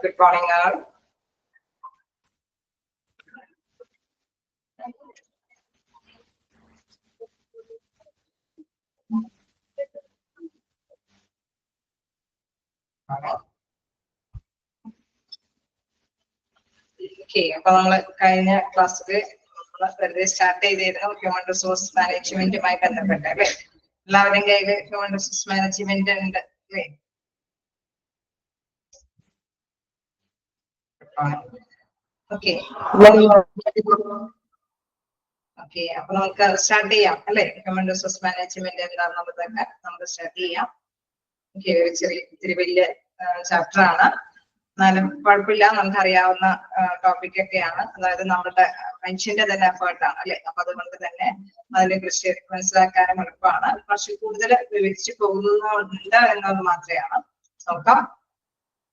Good morning, all. Okay, അപ്പോൾ നമ്മൾ കഴിഞ്ഞ ക്ലാസ്സിൽ വെറുതെ സ്റ്റാർട്ട് ചെയ്തിരുന്നു ഹ്യൂമൻ റിസോഴ്സ് മാനേജ്മെന്റുമായി ബന്ധപ്പെട്ട് അല്ലേ? എല്ലാവരുടെയും കയ്യിൽ ഹ്യൂമൻ റിസോഴ്സ് മാനേജ്മെന്റ് ഉണ്ട് അല്ലേ? ഓക്കെ ഓക്കെ, അപ്പൊ നമുക്ക് സ്റ്റാർട്ട് ചെയ്യാം അല്ലെ? ഹ്യൂമൻ റിസോഴ്സ് മാനേജ്മെന്റ് എന്താണെന്നുള്ളതൊക്കെ നമുക്ക് സ്റ്റാർട്ട് ചെയ്യാം. ഓക്കെ, ഒരു ഇത്തിരി വലിയ ചാപ്റ്റർ ആണ്, എന്നാലും കുഴപ്പമില്ല, നമുക്കറിയാവുന്ന ടോപ്പിക് ഒക്കെയാണ്. അതായത് നമ്മുടെ മനുഷ്യന്റെ തന്നെ എഫേർട്ടാണ് അല്ലെ? അപ്പൊ അതുകൊണ്ട് തന്നെ അതിനെ കുറിച്ച് മനസ്സിലാക്കാനും എളുപ്പമാണ്. പക്ഷെ കൂടുതൽ വിവരിച്ചു പോകുന്നുണ്ട് എന്നത് മാത്രമാണ്. നോക്കാം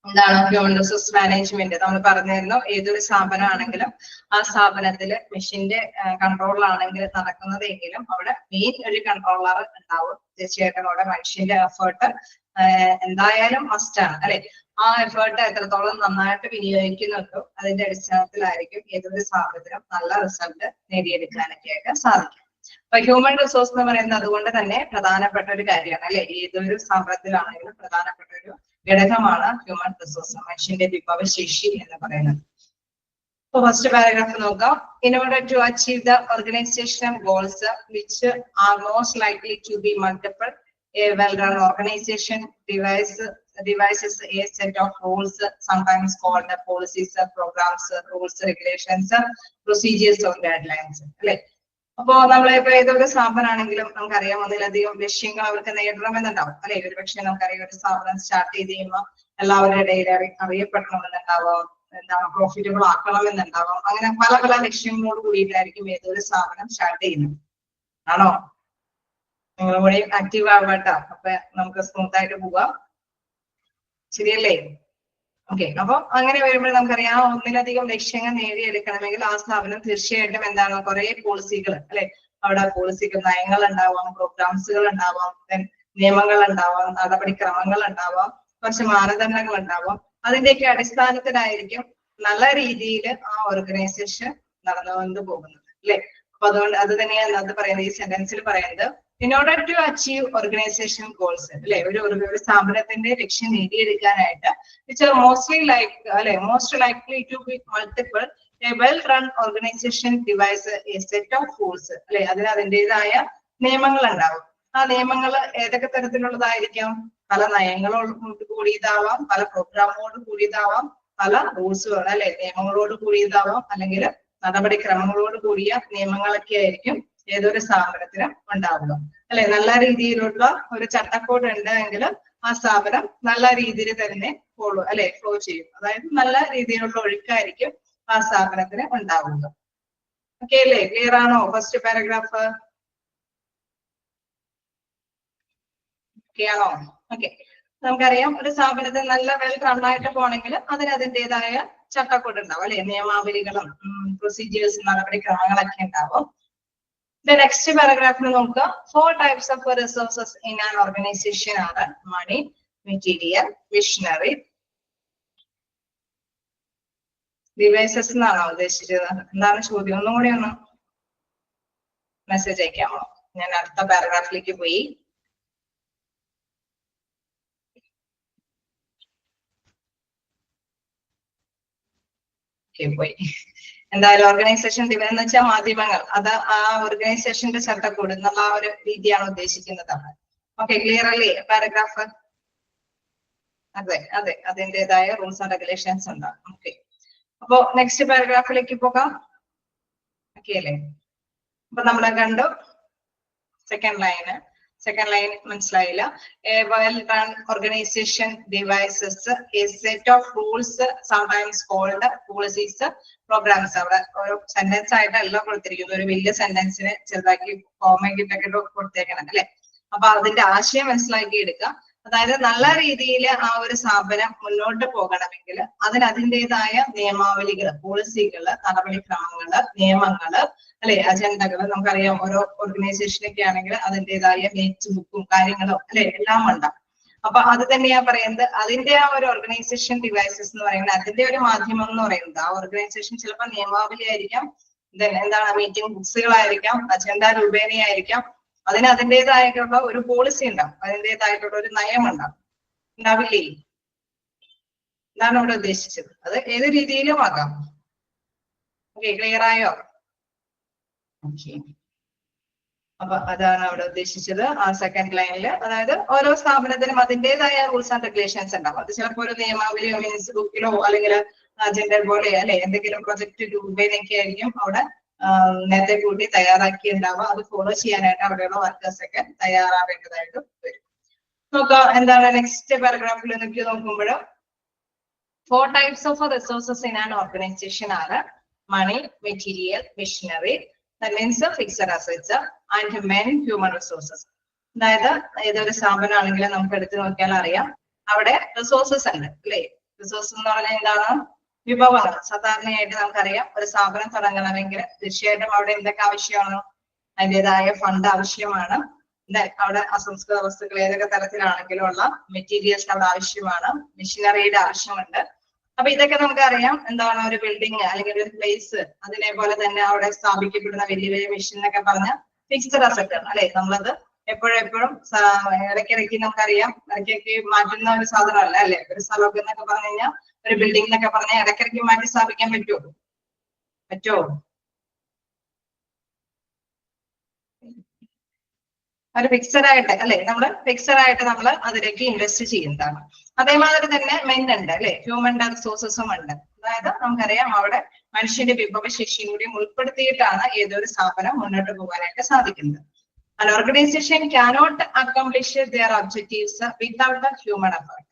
എന്താണ് ഹ്യൂമൻ റിസോഴ്സ് മാനേജ്മെന്റ്. നമ്മൾ പറഞ്ഞിരുന്നു ഏതൊരു സ്ഥാപനമാണെങ്കിലും ആ സ്ഥാപനത്തില് മെഷീന്റെ കൺട്രോളിലാണെങ്കിൽ നടക്കുന്നതെങ്കിലും അവിടെ മെയിൻ ഒരു കൺട്രോളർ ഉണ്ടാവും. തീർച്ചയായിട്ടും അവിടെ മനുഷ്യന്റെ എഫേർട്ട് എന്തായാലും മസ്റ്റ് ആണ് അല്ലെ? ആ എഫേർട്ട് എത്രത്തോളം നന്നായിട്ട് വിനിയോഗിക്കുന്നുണ്ടോ അതിന്റെ അടിസ്ഥാനത്തിലായിരിക്കും ഏതൊരു സ്ഥാപനത്തിനും നല്ല റിസൾട്ട് നേടിയെടുക്കാനൊക്കെ ആയിട്ട് സാധിക്കും. അപ്പൊ ഹ്യൂമൻ റിസോഴ്സ് എന്ന് പറയുന്നത് അതുകൊണ്ട് തന്നെ പ്രധാനപ്പെട്ട ഒരു കാര്യമാണ് അല്ലെ? ഏതൊരു സ്ഥാപനത്തിലാണെങ്കിലും പ്രധാനപ്പെട്ട ഒരു ഘടകമാണ് ഹ്യൂമൻ റിസോഴ്സ്, മനുഷ്യന്റെ വിഭവശേഷി എന്ന് പറയുന്നത്. So first paragraph നോക്കാം. In order to achieve the organizational goals which are most likely to be multiple, a well-run organization devises a set of rules, sometimes called policies, programs, rules, regulations, procedures or guidelines. അല്ലെ? അപ്പോ നമ്മളിപ്പോ ഏതൊരു സ്ഥാപനമാണെങ്കിലും നമുക്കറിയാം ഒന്നിലധികം ലക്ഷ്യങ്ങൾ അവർക്ക് നേടണമെന്നുണ്ടാവും അല്ലെ? ഒരു പക്ഷേ നമുക്കറിയാം ഒരു സ്ഥാപനം സ്റ്റാർട്ട് ചെയ്ത് കഴിയുമ്പോൾ എല്ലാവരുടെ ഇടയിൽ അറിയപ്പെടണമെന്നുണ്ടാവാം, എന്താണ് പ്രോഫിറ്റബിൾ ആക്കണമെന്നുണ്ടാവാം. അങ്ങനെ പല പല ലക്ഷ്യങ്ങളോട് കൂടിയിട്ടായിരിക്കും ഏതൊരു സ്ഥാപനം സ്റ്റാർട്ട് ചെയ്യുന്നത്. ആണോ? നിങ്ങളും കൂടി ആക്റ്റീവ് ആവട്ടെ, അപ്പൊ നമുക്ക് സ്മൂത്ത് ആയിട്ട് പോവാം. ശരിയല്ലേ? ഓക്കെ, അപ്പൊ അങ്ങനെ വരുമ്പോൾ നമുക്കറിയാം ഒന്നിലധികം ലക്ഷ്യങ്ങൾ നേടിയെടുക്കണമെങ്കിൽ ആ സ്ഥാപനം തീർച്ചയായിട്ടും എന്താണ് കുറെ പോളിസികൾ അല്ലെ? അവിടെ പോളിസികൾ, നയങ്ങൾ ഉണ്ടാവാം, പ്രോഗ്രാംസുകൾ ഉണ്ടാവാം, നിയമങ്ങൾ ഉണ്ടാവാം, നടപടിക്രമങ്ങൾ ഉണ്ടാവാം, കുറച്ച് മാനദണ്ഡങ്ങൾ ഉണ്ടാവാം. അതിന്റെയൊക്കെ അടിസ്ഥാനത്തിലായിരിക്കും നല്ല രീതിയിൽ ആ ഓർഗനൈസേഷൻ നടന്നുകൊണ്ട് പോകുന്നത് അല്ലെ? അപ്പൊ അതുകൊണ്ട് അത് തന്നെയാണ് അത് പറയുന്നത്, ഈ സെന്റൻസിൽ പറയുന്നത് in order to achieve organization goals അല്ലെ? ഒരു സ്ഥാപനത്തിന്റെ ലക്ഷ്യം നേടിയെടുക്കാനായിട്ട് which are mostly likely to be multiple, a well-run organization devises a set of rules അല്ലെ? അതിന് അതിൻ്റെതായ നിയമങ്ങൾ ഉണ്ടാവും. ആ നിയമങ്ങൾ ഏതൊക്കെ തരത്തിലുള്ളതായിരിക്കാം? പല നയങ്ങളോട് കൂടിയതാവാം, പല പ്രോഗ്രാമോട് കൂടിയതാവാം, പല റൂൾസുകൾ അല്ലെ? നിയമങ്ങളോട് കൂടിയതാവാം, അല്ലെങ്കിൽ നടപടിക്രമങ്ങളോട് കൂടിയ നിയമങ്ങളൊക്കെ ആയിരിക്കും ഏതൊരു സ്ഥാപനത്തിനും ഉണ്ടാവുക അല്ലെ? നല്ല രീതിയിലുള്ള ഒരു ചട്ടക്കൂട് ഉണ്ടെങ്കിൽ ആ സ്ഥാപനം നല്ല രീതിയിൽ തന്നെ ഫ്ലോ ചെയ്യും. അതായത് നല്ല രീതിയിലുള്ള ഒഴുക്കായിരിക്കും ആ സ്ഥാപനത്തിന് ഉണ്ടാവുക. ഓക്കെ അല്ലേ? ക്ലിയർ ആണോ ഫസ്റ്റ് പാരഗ്രാഫ്? ഓക്കെ ആണോ? ഓക്കെ, നമുക്കറിയാം ഒരു സ്ഥാപനത്തിൽ നല്ല നന്നായിട്ട് പോകണമെങ്കിൽ അതിന് അതിൻ്റെതായ ചട്ടക്കൂട് ഉണ്ടാവും അല്ലെ? നിയമാവലികളും പ്രൊസീജിയേഴ്സും നടപടിക്രമങ്ങളൊക്കെ ഉണ്ടാവും. The next paragraph നോക്കുക. 4 types of resources in an organization are money, material, machinery, devices എന്നാണോ ഉദ്ദേശിച്ചത്? എന്താണ് ചോദ്യം? ഒന്നും കൂടി ഒന്ന് മെസ്സേജ് അയക്കാമോ? ഞാൻ അടുത്ത പാരഗ്രാഫിലേക്ക് പോയി. പോയി എന്തായാലും ഓർഗനൈസേഷൻ എന്ന് വെച്ചാൽ മാധ്യമങ്ങൾ, അത് ആ ഓർഗനൈസേഷന്റെ ചട്ടക്കൂട് എന്നുള്ള ആ ഒരു രീതിയാണ് ഉദ്ദേശിക്കുന്നത്. ഓക്കെ, ക്ലിയർ അല്ലേ പാരഗ്രാഫ്? അതെ അതെ, അതിൻ്റെതായ റൂൾസ് ആൻഡ് റെഗുലേഷൻസ് ഉണ്ടാവും. ഓക്കെ, അപ്പോ നെക്സ്റ്റ് പാരഗ്രാഫിലേക്ക് പോകാം. ഓക്കെ അല്ലേ? അപ്പൊ നമ്മളെ കണ്ടു സെക്കൻഡ് ലൈൻ മനസ്സിലായില്ല. A well-run organization devises a set of rules, sometimes called policies, programs. അവിടെ ഒരു സെന്റൻസ് ആയിട്ടല്ല കൊടുത്തിരിക്കുന്നത്, ഒരു വലിയ സെന്റൻസിന് ചെറുതാക്കി ഫോർമാറ്റിട്ടൊക്കെ കൊടുത്തേക്കണം അല്ലെ? അപ്പൊ അതിന്റെ ആശയം മനസ്സിലാക്കി എടുക്കുക. അതായത് നല്ല രീതിയിൽ ആ ഒരു സ്ഥാപനം മുന്നോട്ട് പോകണമെങ്കിൽ അതിന് അതിൻ്റെതായ നിയമാവലികൾ, പോളിസികള്, നടപടിക്രമങ്ങള്, നിയമങ്ങള് അല്ലെ, അജണ്ടകൾ. നമുക്കറിയാം ഓരോ ഓർഗനൈസേഷനൊക്കെ ആണെങ്കിൽ അതിൻ്റെതായ മിനിറ്റ്സ് ബുക്കും കാര്യങ്ങളും അല്ലെ എല്ലാം ഉണ്ടാവും. അപ്പൊ അത് തന്നെയാ പറയുന്നത്. അതിന്റെ ആ ഒരു ഓർഗനൈസേഷൻ ഡിവൈസസ് എന്ന് പറയുന്നത്, അതിന്റെ ഒരു മാധ്യമം എന്ന് പറയുന്നത് ആ ഓർഗനൈസേഷൻ ചിലപ്പോൾ നിയമാവലി ആയിരിക്കാം, എന്താണ് മീറ്റിംഗ് ബുക്സുകളായിരിക്കാം, അജണ്ട രൂപേണയായിരിക്കാം. അതിന് അതിൻ്റെതായിട്ടുള്ള ഒരു പോളിസി ഉണ്ടാവും, അതിൻ്റെതായിട്ടുള്ള ഒരു നയം ഉണ്ടാവില്ലേ? എന്താണ് ഇവിടെ ഉദ്ദേശിച്ചത്? അത് ഏത് രീതിയിലും ആകാം. ഓക്കെ, ക്ലിയർ ആയോ? ഓക്കെ, അപ്പൊ അതാണ് അവിടെ ഉദ്ദേശിച്ചത് ആ സെക്കൻഡ് ലൈനിൽ. അതായത് ഓരോ സ്ഥാപനത്തിനും അതിൻ്റെതായ റൂൾസ് ആൻഡ് റെഗുലേഷൻസ് ഉണ്ടാവും. അത് ചിലപ്പോൾ ഒരു നിയമാവലിയോ മീൻസ് ബുക്കിലോ അല്ലെങ്കിൽ അജണ്ട പോലെ അല്ലെ എന്തെങ്കിലും പ്രൊജക്ട് രൂപേണയൊക്കെ ആയിരിക്കും അവിടെ നേരത്തെ കൂട്ടി തയ്യാറാക്കി ഉണ്ടാവുക. അത് ഫോളോ ചെയ്യാനായിട്ട് അവിടെയുള്ള വർക്കേഴ്സ് ഒക്കെ തയ്യാറാവേണ്ടതായിട്ട് വരും. നോക്കാം എന്താണ് നെക്സ്റ്റ് പാരഗ്രാഫിൽ നോക്കുമ്പോൾ 4 types of resources in an organization are money, material, machinery, that means fixed assets, and men, human resources. അതായത് ഏതൊരു സ്ഥാപനമാണെങ്കിലും നമുക്ക് എടുത്തു നോക്കിയാൽ അറിയാം അവിടെ റിസോഴ്സസ് ഉണ്ട് അല്ലെ. റിസോഴ്സ് എന്ന് പറഞ്ഞാൽ എന്താണ്? വിഭവങ്ങൾ. സാധാരണയായിട്ട് നമുക്കറിയാം ഒരു സ്ഥാപനം തുടങ്ങണമെങ്കിൽ തീർച്ചയായിട്ടും അവിടെ എന്തൊക്കെ ആവശ്യമാണ്? അതിൻ്റെതായ ഫണ്ട് ആവശ്യമാണ്. അവിടെ അസംസ്കൃത വസ്തുക്കൾ ഏതൊക്കെ തരത്തിലാണെങ്കിലും ഉള്ള മെറ്റീരിയൽസ് അവിടെ ആവശ്യമാണ്. മെഷീനറിയുടെ ആവശ്യമുണ്ട്. അപ്പൊ ഇതൊക്കെ നമുക്കറിയാം എന്താണ് ഒരു ബിൽഡിംഗ് അല്ലെങ്കിൽ ഒരു പ്ലേസ്, അതിനെ പോലെ തന്നെ അവിടെ സ്ഥാപിക്കപ്പെടുന്ന വലിയ വലിയ മെഷീൻ എന്നൊക്കെ പറഞ്ഞ ഫിക്സ്ഡ് അസറ്റ് ആണ് അല്ലെ. നമ്മളത് എപ്പോഴും ഇടയ്ക്കിടയ്ക്ക് നമുക്കറിയാം ഇടയ്ക്കൊക്കെ മാറ്റുന്ന ഒരു സാധനമല്ല അല്ലെ. ഒരു സ്ഥലമൊക്കെ എന്നൊക്കെ പറഞ്ഞു കഴിഞ്ഞാൽ ഒരു ബിൽഡിംഗ് എന്നൊക്കെ പറഞ്ഞാൽ ഇടയ്ക്കിടയ്ക്ക് മാറ്റി സ്ഥാപിക്കാൻ പറ്റുമോ? ഒരു ഫിക്സഡ് ആയിട്ട് അല്ലെ, ഫിക്സഡ് ആയിട്ട് നമ്മൾ അതിലേക്ക് ഇൻവെസ്റ്റ് ചെയ്യുന്നതാണ്. അതേമാതിരി തന്നെ മെൻ ഉണ്ട് അല്ലെ, ഹ്യൂമൻ റിസോഴ്സസും ഉണ്ട്. അതായത് നമുക്കറിയാം അവിടെ മനുഷ്യന്റെ വിഭവശേഷിയും കൂടി ഉൾപ്പെടുത്തിയിട്ടാണ് ഏതൊരു സ്ഥാപനം മുന്നോട്ട് പോകാനായിട്ട് സാധിക്കുന്നത്. An organization cannot accomplish their objectives without the human effort.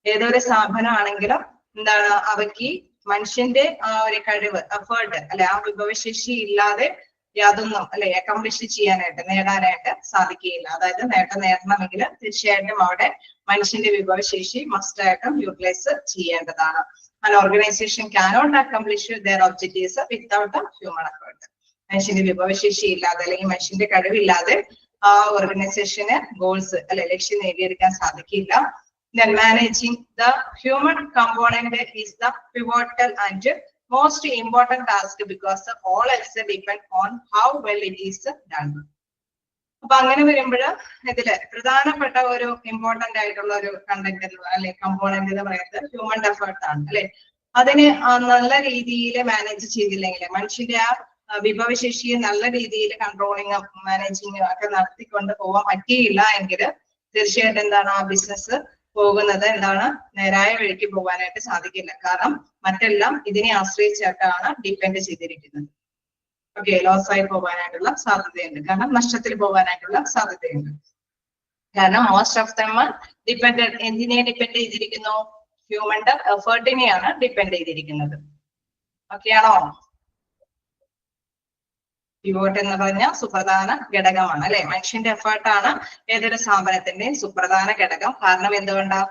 ഏതൊരു സ്ഥാപനമാണെങ്കിലും എന്താണ് അവയ്ക്ക് മനുഷ്യന്റെ ആ ഒരു കഴിവ്, എഫേർട്ട് അല്ലെ, ആ വിഭവശേഷി ഇല്ലാതെ യാതൊന്നും അല്ലെ അക്കംപ്ലിഷ് ചെയ്യാനായിട്ട് നേടാനായിട്ട് സാധിക്കുകയില്ല. അതായത് നേടണമെങ്കിൽ തീർച്ചയായിട്ടും അവിടെ മനുഷ്യന്റെ വിഭവശേഷി മസ്റ്റ് ആയിട്ടും യൂട്ടിലൈസ് ചെയ്യേണ്ടതാണ്. An organization cannot accomplish their objectives without the human effort. മനുഷ്യന്റെ വിഭവശേഷി ഇല്ലാതെ അല്ലെങ്കിൽ മനുഷ്യന്റെ കഴിവില്ലാതെ ആ ഓർഗനൈസേഷന് ഗോൾസ് അല്ലെ ലക്ഷ്യം നേടിയെടുക്കാൻ സാധിക്കില്ല. Then managing the human component is the pivotal and most important task because all else depend on how well it is done. അപ്പൊ അങ്ങനെ വരുമ്പോൾ ഇതില് പ്രധാനപ്പെട്ട ഒരു ഇമ്പോർട്ടന്റ് ആയിട്ടുള്ള ഒരു കണ്ടന്റ് അല്ലെ കമ്പോണന്റ് എന്ന് പറയുന്നത് ഹ്യൂമൻ എഫേർട്ട് ആണ് അല്ലെ. അതിന് നല്ല രീതിയിൽ മാനേജ് ചെയ്തില്ലെങ്കിൽ മനുഷ്യന്റെ ആ വിഭവശേഷിയെ നല്ല രീതിയിൽ കൺട്രോളിങ്ങും മാനേജിങ്ങും ഒക്കെ നടത്തിക്കൊണ്ട് പോകാൻ പറ്റിയില്ല എങ്കിൽ തീർച്ചയായിട്ടും എന്താണ് ആ ബിസിനസ് പോകുന്നത് എന്താണ് നേരായ വഴിക്ക് പോകാനായിട്ട് സാധിക്കില്ല. കാരണം മറ്റെല്ലാം ഇതിനെ ആശ്രയിച്ചിട്ടാണ് ഡിപ്പെൻഡ് ചെയ്തിരിക്കുന്നത്. ഓക്കെ, ലോസ് ആയി പോകാനായിട്ടുള്ള സാധ്യതയുണ്ട്, കാരണം നഷ്ടത്തിൽ പോകാനായിട്ടുള്ള സാധ്യതയുണ്ട്. കാരണം മോസ്റ്റ് ഓഫ് ദം എന്തിനെ ഡിപ്പെൻഡ് ചെയ്തിരിക്കുന്നു? ഹ്യൂമന്റെ എഫേർട്ടിനെയാണ് ഡിപ്പെൻഡ് ചെയ്തിരിക്കുന്നത്. ഓക്കെ ആണോ? പിവോട്ട് എന്ന് പറഞ്ഞ സുപ്രധാന ഘടകമാണ് അല്ലെ. മനുഷ്യന്റെ എഫേർട്ടാണ് ഏതൊരു സ്ഥാപനത്തിന്റെയും സുപ്രധാന ഘടകം. കാരണം എന്തുകൊണ്ടാ?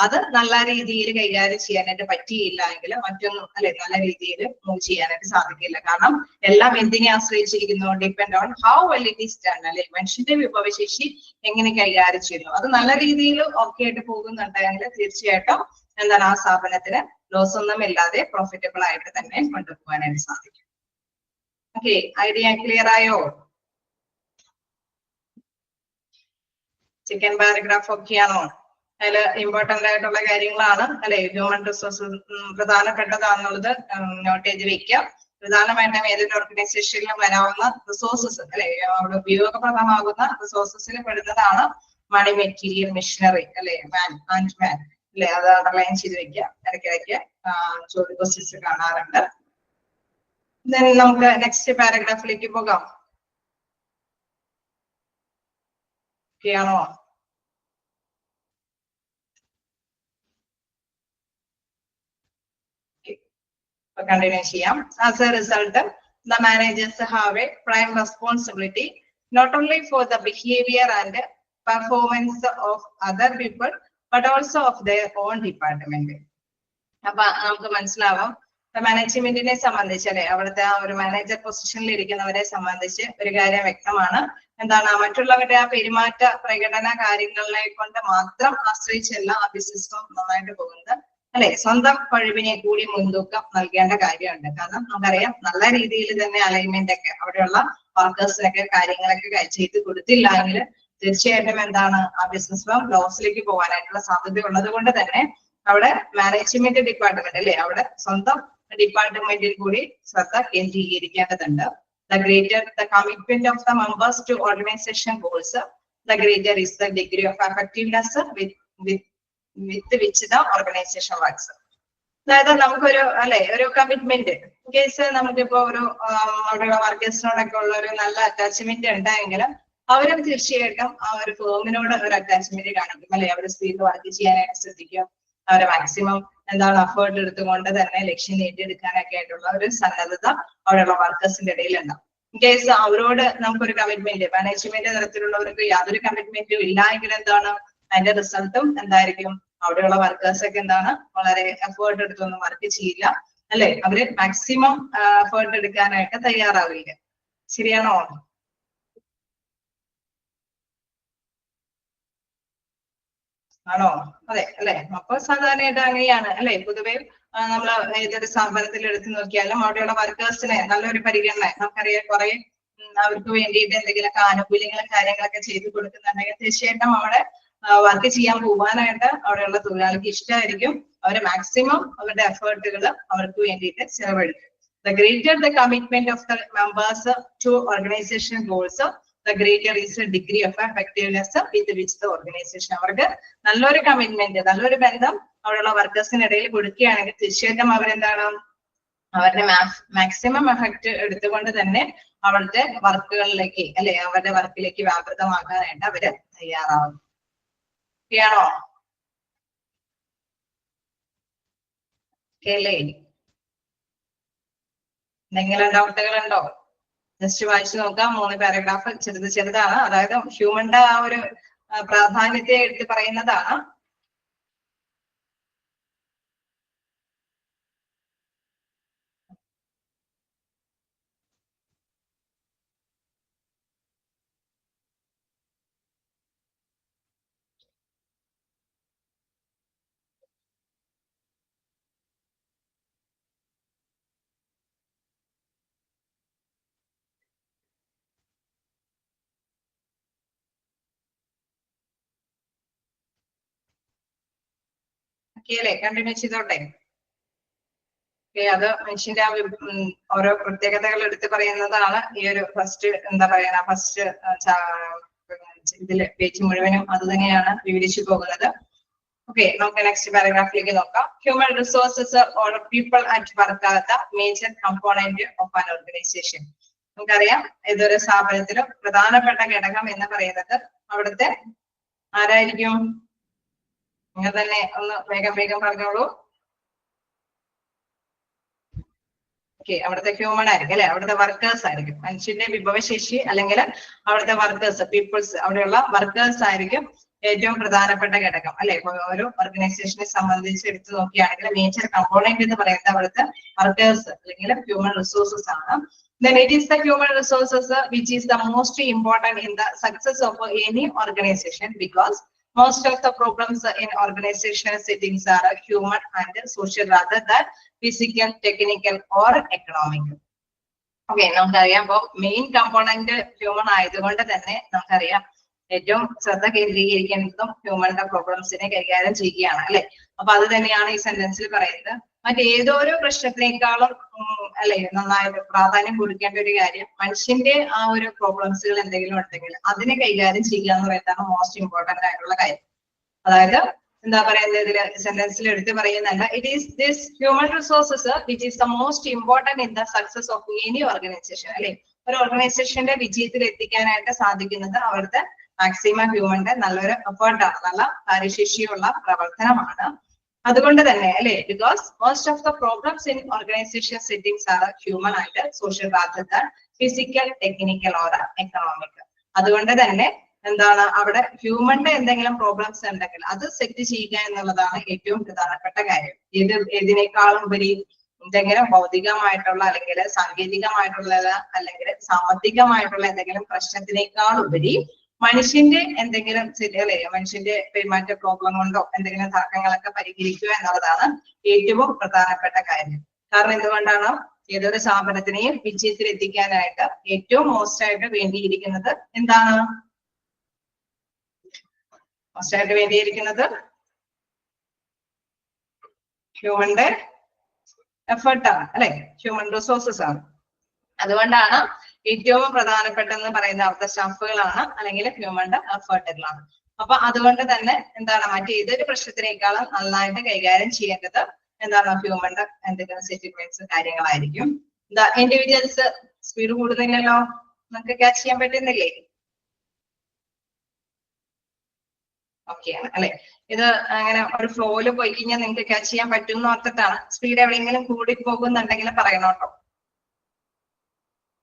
അത് നല്ല രീതിയിൽ കൈകാര്യം ചെയ്യാനായിട്ട് പറ്റിയില്ല എങ്കിൽ മറ്റൊന്നും അല്ലെ നല്ല രീതിയിൽ മൂവ് ചെയ്യാനായിട്ട് സാധിക്കില്ല. കാരണം എല്ലാം എന്തിനെ ആശ്രയിച്ചിരിക്കുന്നു? Depend on how well it is done അല്ലെ. മനുഷ്യന്റെ വിഭവശേഷി എങ്ങനെ കൈകാര്യം ചെയ്യുന്നു, അത് നല്ല രീതിയിൽ ഓക്കെ ആയിട്ട് പോകുന്നുണ്ടെങ്കിൽ തീർച്ചയായിട്ടും എന്താണ് ആ സ്ഥാപനത്തിന് ലോസ് ഒന്നും ഇല്ലാതെ പ്രോഫിറ്റബിൾ ആയിട്ട് തന്നെ കൊണ്ടുപോകാനായിട്ട് സാധിക്കും. ഓക്കെ, ഐഡിയ ക്ലിയർ ആയോ? സെക്കൻഡ് പാരഗ്രാഫ് ഒക്കെ ആണോ? അതില് ഇമ്പോർട്ടന്റ് ആയിട്ടുള്ള കാര്യങ്ങളാണ് അല്ലെ. ഹ്യൂമൻ റിസോഴ്സ് പ്രധാനപ്പെട്ടതാണെന്നുള്ളത് നോട്ട് ചെയ്ത് വെക്കുക. പ്രധാനമായിട്ടും ഏതൊരു ഓർഗനൈസേഷനിലും വരാവുന്ന റിസോഴ്സസ് അല്ലെ, അവിടെ ഉപയോഗപ്രദമാകുന്ന റിസോഴ്സസിൽ പെടുന്നതാണ് മണി, മെറ്റീരിയൽ, മെഷീനറി അല്ലെ, മാൻ അല്ലെ. അത് അണ്ടർലൈൻ ചെയ്ത് വെക്കുക. ഇടയ്ക്കിടയ്ക്ക് ചോദ്യ ക്വസ്റ്റ്യൻസ് കാണാറുണ്ട്. നമുക്ക് നെക്സ്റ്റ് പാരഗ്രാഫിലേക്ക് പോകാം. ഓക്കെ ആണോ? കണ്ടിന്യൂ ചെയ്യാം. As A result the managers have a prime responsibility not only for the behavior and performance of other people but also of their own department. അപ്പൊ നമുക്ക് മനസ്സിലാവാം മാനേജ്മെന്റിനെ സംബന്ധിച്ച് അല്ലെ, അവിടുത്തെ ആ ഒരു മാനേജർ പൊസിഷനിൽ ഇരിക്കുന്നവരെ സംബന്ധിച്ച് ഒരു കാര്യം വ്യക്തമാണ്. എന്താണ് മറ്റുള്ളവരുടെ ആ പെരുമാറ്റ പ്രകടന കാര്യങ്ങളെ കൊണ്ട് മാത്രം ആശ്രയിച്ചല്ല ആ ബിസിനസ് നന്നായിട്ട് പോകുന്നത്, അല്ലെ? സ്വന്തം കഴിവിനെ കൂടി മുൻതൂക്കം നൽകേണ്ട കാര്യമുണ്ട്. കാരണം നമുക്കറിയാം നല്ല രീതിയിൽ തന്നെ അലൈൻമെന്റ് ഒക്കെ അവിടെയുള്ള വർക്കേഴ്സിനൊക്കെ കാര്യങ്ങളൊക്കെ ചെയ്ത് കൊടുത്തില്ല എങ്കിൽ തീർച്ചയായിട്ടും എന്താണ് ആ ബിസിനസ് ഫേം ലോസിലേക്ക് പോകാനായിട്ടുള്ള സാധ്യത ഉള്ളത് കൊണ്ട് തന്നെ അവിടെ മാനേജ്മെന്റ് ഡിപ്പാർട്ട്മെന്റ്, അല്ലെ, അവിടെ സ്വന്തം ഡിപ്പാർട്ട്മെന്റിൽ കൂടി ശ്രദ്ധ കേന്ദ്രീകരിക്കേണ്ടതുണ്ട്. The greater the commitment of the members to organization goals, the greater is the degree of effectiveness with which the organization works. അതായത് നമുക്കൊരു അല്ലെ ഒരു കമ്മിറ്റ്മെന്റ് കേസ് നമുക്കിപ്പോ ഒരു അവിടെയുള്ള വർക്കേഴ്സിനോടൊക്കെ ഉള്ള ഒരു നല്ല അറ്റാച്ച്മെന്റ് ഉണ്ടായെങ്കിൽ അവരും തീർച്ചയായിട്ടും ആ ഒരു ഫേമിനോട് ഒരു അറ്റാച്ച്മെന്റ് കാണിക്കും, അല്ലെ? അവർ സ്പീഡ് വർക്ക് ചെയ്യാനായിട്ട് ശ്രദ്ധിക്കും, അവരെ മാക്സിമം എന്താണ് എഫേർട്ട് എടുത്തുകൊണ്ട് തന്നെ ലക്ഷ്യം നേടിയെടുക്കാനൊക്കെ ആയിട്ടുള്ള ഒരു സന്നദ്ധത അവിടെയുള്ള വർക്കേഴ്സിന്റെ ഇടയിൽ ഉണ്ടാവും. ഇൻ കേസ് അവരോട് നമുക്കൊരു കമ്മിറ്റ്മെന്റ്, മാനേജ്മെന്റ് തരത്തിലുള്ളവർക്ക് യാതൊരു കമ്മിറ്റ്മെന്റും ഇല്ല എങ്കിൽ എന്താണ് അതിന്റെ റിസൾട്ടും എന്തായിരിക്കും? അവിടെയുള്ള വർക്കേഴ്സ് ഒക്കെ എന്താണ് വളരെ എഫേർട്ട് എടുത്തൊന്നും വർക്ക് ചെയ്യില്ല, അല്ലെ? അവര് മാക്സിമം എഫേർട്ട് എടുക്കാനായിട്ട് തയ്യാറാവില്ല. ശരിയാണോ? ആണോ? അതെ അല്ലെ? അപ്പൊ സാധാരണയായിട്ട് അങ്ങനെയാണ്, അല്ലെ? പൊതുവെ നമ്മൾ ഏതൊരു സ്ഥാപനത്തിൽ എടുത്തു നോക്കിയാലും അവിടെയുള്ള വർക്കേഴ്സിന് നല്ലൊരു പരിഗണന, നമുക്കറിയാം കുറെ അവർക്ക് വേണ്ടിയിട്ട് എന്തെങ്കിലുമൊക്കെ ആനുകൂല്യങ്ങളും കാര്യങ്ങളൊക്കെ ചെയ്തു കൊടുക്കുന്നുണ്ടെങ്കിൽ തീർച്ചയായിട്ടും അവിടെ വർക്ക് ചെയ്യാൻ പോകാനായിട്ട് അവിടെയുള്ള തൊഴിലാളിക്ക് ഇഷ്ടമായിരിക്കും. അവര് മാക്സിമം അവരുടെ എഫേർട്ടുകൾ അവർക്ക് വേണ്ടിയിട്ട് ചെലവഴിക്കും. The greater the commitment of the members to organization goals, the greater is the degree of effectiveness with which the organization, അവർക്ക് നല്ലൊരു കമ്മിറ്റ്മെന്റ്, നല്ലൊരു ബന്ധം അവിടെയുള്ള വർക്കേഴ്സിനിടയിൽ കൊടുക്കുകയാണെങ്കിൽ തീർച്ചയായിട്ടും അവരെന്താണ് അവരുടെ മാക്സിമം എഫക്ട് എടുത്തുകൊണ്ട് തന്നെ അവരുടെ വർക്കുകളിലേക്ക്, അല്ലെ, അവരുടെ വർക്കിലേക്ക് വ്യാപൃതമാക്കാനായിട്ട് അവര് തയ്യാറാവും. ശരിയാണോ? അല്ലേ? എന്തെങ്കിലും ഡൗട്ടുകളുണ്ടോ? ജസ്റ്റ് വായിച്ചു നോക്കാം. 3 പാരഗ്രാഫ് ചെറുതാണ്, അതായത് ഹ്യൂമന്റെ ആ ഒരു പ്രാധാന്യത്തെ എടുത്ത് പറയുന്നതാണ്. അല്ലേ? കണ്ടിന്യൂ ചെയ്തോട്ടെ. അത് മനുഷ്യന്റെ ആ ഓരോ പ്രത്യേകതകൾ എടുത്ത് പറയുന്നതാണ് ഈ ഒരു ഫസ്റ്റ്, എന്താ പറയാ, ഫസ്റ്റ് ഇതില് പേജ് മുഴുവനും അത് തന്നെയാണ് വിവരിച്ചു പോകുന്നത്. ഓക്കെ, നമുക്ക് നെക്സ്റ്റ് പാരഗ്രാഫിലേക്ക് നോക്കാം. Human resources or people at work are the major component of an organisation. നമുക്കറിയാം ഏതൊരു സ്ഥാപനത്തിലും പ്രധാനപ്പെട്ട ഘടകം എന്ന് പറയുന്നത് അവിടുത്തെ ആരായിരിക്കും? നിങ്ങൾ തന്നെ ഒന്ന് വേഗം പറഞ്ഞോളൂ. അവിടുത്തെ ഹ്യൂമൻ ആയിരിക്കും, അല്ലെ? അവിടുത്തെ വർക്കേഴ്സ് ആയിരിക്കും. മനുഷ്യന്റെ വിഭവശേഷി അല്ലെങ്കിൽ അവിടുത്തെ വർക്കേഴ്സ്, പീപ്പിൾസ്, അവിടെയുള്ള വർക്കേഴ്സ് ആയിരിക്കും ഏറ്റവും പ്രധാനപ്പെട്ട ഘടകം, അല്ലെ? ഒരു ഓർഗനൈസേഷനെ സംബന്ധിച്ച് എടുത്തു നോക്കുകയാണെങ്കിൽ മേജർ കമ്പോണന്റ് എന്ന് പറയുന്നത് അവിടുത്തെ വർക്കേഴ്സ് അല്ലെങ്കിൽ ഹ്യൂമൻ റിസോഴ്സസ് ആണ്. Then it is the human resources which is the most important in the success of any organization, because most of the problems in organizational settings are human and social rather than physical, technical or economic. Okay, നമുക്കറിയാം ഇപ്പൊ main component human ആയതുകൊണ്ട് തന്നെ നമുക്കറിയാം ഏറ്റവും ശ്രദ്ധ കേന്ദ്രീകരിക്കേണ്ടതും ഹ്യൂമന്റെ പ്രോബ്ലംസിനെ കൈകാര്യം ചെയ്യുകയാണ്, അല്ലെ? അപ്പൊ അത് തന്നെയാണ് ഈ സെന്റൻസിൽ പറയുന്നത്. മറ്റേതൊരു പ്രശ്നത്തിനേക്കാളും അല്ലെ നന്നായിട്ട് പ്രാധാന്യം കൊടുക്കേണ്ട ഒരു കാര്യം മനുഷ്യന്റെ ആ ഒരു പ്രോബ്ലംസുകൾ എന്തെങ്കിലും ഉണ്ടെങ്കിൽ അതിനെ കൈകാര്യം ചെയ്യുക എന്ന് പറയുന്നതാണ് മോസ്റ്റ് ഇമ്പോർട്ടന്റ് ആയിട്ടുള്ള കാര്യം. അതായത് എന്താ പറയുന്നത് ഇതില് സെന്റൻസിൽ എടുത്ത് പറയുന്നല്ല, it is this human resources which is the most important in the success of any organisation, അല്ലെ? ഒരു ഓർഗനൈസേഷന്റെ വിജയത്തിൽ എത്തിക്കാനായിട്ട് സാധിക്കുന്നത് അവിടുത്തെ മാക്സിമം ഹ്യൂമന്റെ നല്ലൊരു എഫേർട്ടാണ്, നല്ല കാര്യശേഷിയുള്ള പ്രവർത്തനമാണ്. അതുകൊണ്ട് തന്നെ അല്ലെ, because most of the problems in organisation settings are human and social rather than physical, technical or economic. അതുകൊണ്ട് തന്നെ എന്താണ് അവിടെ ഹ്യൂമന്റെ എന്തെങ്കിലും പ്രോബ്ലംസ് ഉണ്ടെങ്കിൽ അത് സെറ്റ് ചെയ്യുക എന്നുള്ളതാണ് ഏറ്റവും പ്രധാനപ്പെട്ട കാര്യം. ഏതിനേക്കാളും ഉപരി എന്തെങ്കിലും ഭൗതികമായിട്ടുള്ള അല്ലെങ്കിൽ സാങ്കേതികമായിട്ടുള്ള അല്ലെങ്കിൽ സാമ്പത്തികമായിട്ടുള്ള എന്തെങ്കിലും പ്രശ്നത്തിനേക്കാൾ ഉപരി മനുഷ്യന്റെ എന്തെങ്കിലും അല്ലെ മനുഷ്യന്റെ പെരുമാറ്റ പ്രോബ്ലം കൊണ്ടോ എന്തെങ്കിലും തർക്കങ്ങളൊക്കെ പരിഹരിക്കുക എന്നുള്ളതാണ് ഏറ്റവും പ്രധാനപ്പെട്ട കാര്യം. കാരണം എന്തുകൊണ്ടാണ് ഏതൊരു സ്ഥാപനത്തിനെയും വിജയത്തിൽ എത്തിക്കാനായിട്ട് ഏറ്റവും മോസ്റ്റ് ആയിട്ട് വേണ്ടിയിരിക്കുന്നത് എന്താണ്? മോസ്റ്റ് ആയിട്ട് വേണ്ടിയിരിക്കുന്നത് ഹ്യൂമന്റെ എഫേർട്ടാണ് അല്ലെ, ഹ്യൂമൻ റിസോഴ്സസ് ആണ്. അതുകൊണ്ടാണ് ഏറ്റവും പ്രധാനപ്പെട്ടെന്ന് പറയുന്ന അവിടുത്തെ സ്റ്റാഫുകളാണ് അല്ലെങ്കിൽ ഹ്യൂമന്റെ എഫേർട്ടുകളാണ്. അപ്പൊ അതുകൊണ്ട് തന്നെ എന്താണ് മറ്റേതൊരു പ്രശ്നത്തിനേക്കാളും നന്നായിട്ട് കൈകാര്യം ചെയ്യേണ്ടത് എന്താണ് ഹ്യൂമന്റെ എന്തെങ്കിലും സെറ്റിൽമെന്റ്സ് കാര്യങ്ങളായിരിക്കും. എന്താ ഇൻഡിവിജ്വൽസ് സ്പീഡ് കൂടുന്നില്ലല്ലോ, നമുക്ക് ക്യാച്ച് ചെയ്യാൻ പറ്റുന്നില്ലേ? ഓക്കെ ആണ് അല്ലെ. ഇത് അങ്ങനെ ഒരു ഫ്ലോയില് പോയി കഴിഞ്ഞാൽ നിങ്ങൾക്ക് ക്യാച്ച് ചെയ്യാൻ പറ്റും എന്ന് ഓർത്തിട്ടാണ്. സ്പീഡ് എവിടെയെങ്കിലും കൂടി പോകുന്നുണ്ടെങ്കിൽ പറയണം കേട്ടോ.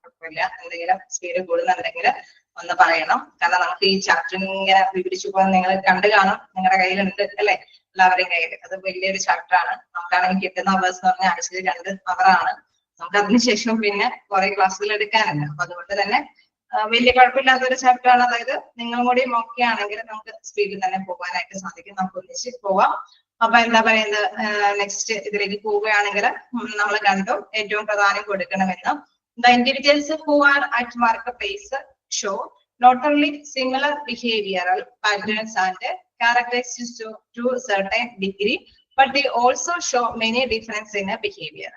കുഴപ്പമില്ല, എന്തെങ്കിലും സ്പീഡ് കൂടുന്നുണ്ടെങ്കിൽ ഒന്ന് പറയണം. കാരണം നമുക്ക് ഈ ചാപ്റ്റർ ഇങ്ങനെ വിവരിച്ചു പോകാൻ നിങ്ങൾ കണ്ടു കാണും, നിങ്ങളുടെ കയ്യിലുണ്ട് അല്ലെ, എല്ലാവരുടെയും കയ്യിൽ. അത് വലിയൊരു ചാപ്റ്റർ ആണ്. നമുക്കാണെങ്കിൽ കിട്ടുന്ന അവേഴ്സ് എന്ന് പറഞ്ഞാൽ ആഴ്ചയിൽ 2 അവറാണ്. നമുക്ക് അതിനുശേഷം പിന്നെ കുറെ ക്ലാസ്സുകൾ എടുക്കാനുണ്ട്. അപ്പൊ അതുകൊണ്ട് തന്നെ വലിയ കുഴപ്പമില്ലാത്തൊരു ചാപ്റ്റർ ആണ്. അതായത് നിങ്ങളും കൂടി ഓക്കെ ആണെങ്കിൽ നമുക്ക് സ്പീഡിൽ തന്നെ പോകാനായിട്ട് സാധിക്കും. നമുക്ക് ഒന്നിച്ച് പോവാം. അപ്പൊ എന്താ പറയുന്നത്, നെക്സ്റ്റ് ഇതിലേക്ക് പോവുകയാണെങ്കിൽ നമ്മൾ കണ്ടു ഏറ്റവും പ്രാധാന്യം കൊടുക്കണമെന്ന്. The individuals who are at workplace show not only similar behavioral patterns and characteristics to certain degree, but they also show many difference in behavior.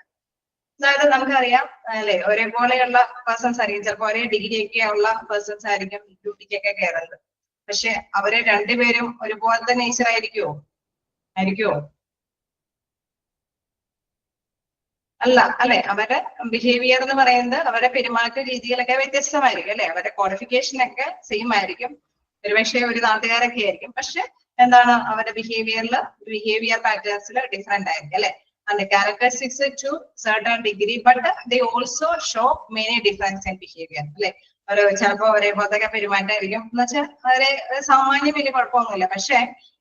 അതായത് നമുക്കറിയാം അല്ലെ, ഒരേപോലെയുള്ള പേഴ്സൺസ് ആയിരിക്കും, ചിലപ്പോൾ ഒരേ ഡിഗ്രി ഒക്കെ ഉള്ള പേഴ്സൺസ് ആയിരിക്കും ഡ്യൂട്ടിക്കൊക്കെ കയറുന്നത്. പക്ഷെ അവരെ രണ്ടുപേരും ഒരുപോലത്തെ നേച്ചർ ആയിരിക്കുമോ? അല്ല അല്ലെ. അവരുടെ ബിഹേവിയർ എന്ന് പറയുന്നത് അവരുടെ പെരുമാറ്റ രീതികളൊക്കെ വ്യത്യസ്തമായിരിക്കും അല്ലെ. അവരുടെ ക്വാളിഫിക്കേഷൻ ഒക്കെ സെയിം ആയിരിക്കും, ഒരുപക്ഷെ ഒരു നാട്ടുകാരൊക്കെ ആയിരിക്കും. പക്ഷെ എന്താണ് അവരുടെ ബിഹേവിയർ പാറ്റേൺസിൽ ഡിഫറെന്റ് ആയിരിക്കും അല്ലെ. And the characteristics to certain degree, but they also show many difference in behavior അല്ലെ. ഒരു ചിലപ്പോ ഒരേപോലത്തെ പെരുമാറ്റമായിരിക്കും എന്ന് വെച്ചാൽ അവരെ സാമാന്യം വലിയ കുഴപ്പമൊന്നുമില്ല. പക്ഷെ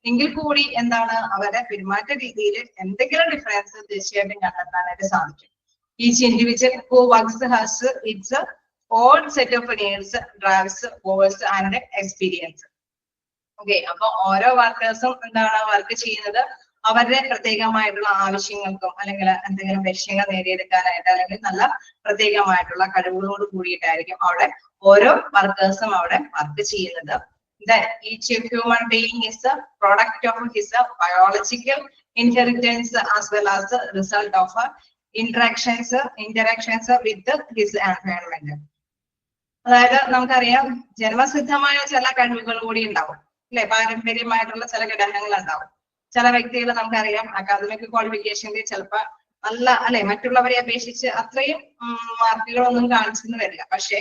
എങ്കിൽ കൂടി എന്താണ് അവരുടെ പെരുമാറ്റ രീതിയിൽ എന്തെങ്കിലും ഡിഫറൻസ് തീർച്ചയായിട്ടും കണ്ടെത്താനായിട്ട് സാധിക്കും. Each individual who works has its own set of needs, drives, goals and experience. Okay, അപ്പൊ ഓരോ വർക്കേഴ്സും എന്താണ് വർക്ക് ചെയ്യുന്നത് അവരുടെ പ്രത്യേകമായിട്ടുള്ള ആവശ്യങ്ങൾക്കും അല്ലെങ്കിൽ എന്തെങ്കിലും ലക്ഷ്യങ്ങൾ നേടിയെടുക്കാനായിട്ട് അല്ലെങ്കിൽ നല്ല പ്രത്യേകമായിട്ടുള്ള കഴിവുകളോട് കൂടിയിട്ടായിരിക്കും അവിടെ ഓരോ വർക്കേഴ്സും അവിടെ വർക്ക് ചെയ്യുന്നത്. Then each human being is a product of his biological inheritance as well as the result of interactions with his environment. അതായത് നമുക്കറിയാം ജന്മസിദ്ധമായ ചില കഴിവുകൾ കൂടി ഉണ്ടാവും അല്ലെ, പാരമ്പര്യമായിട്ടുള്ള ചില ഘടകങ്ങൾ ഉണ്ടാവും. ചില വ്യക്തികൾ നമുക്കറിയാം അക്കാദമിക് ക്വാളിഫിക്കേഷനിൽ ചിലപ്പോൾ നല്ല അല്ലെ, മറ്റുള്ളവരെ അപേക്ഷിച്ച് അത്രയും മാർക്കുകളൊന്നും കാണിച്ചെന്ന് വരില്ല. പക്ഷെ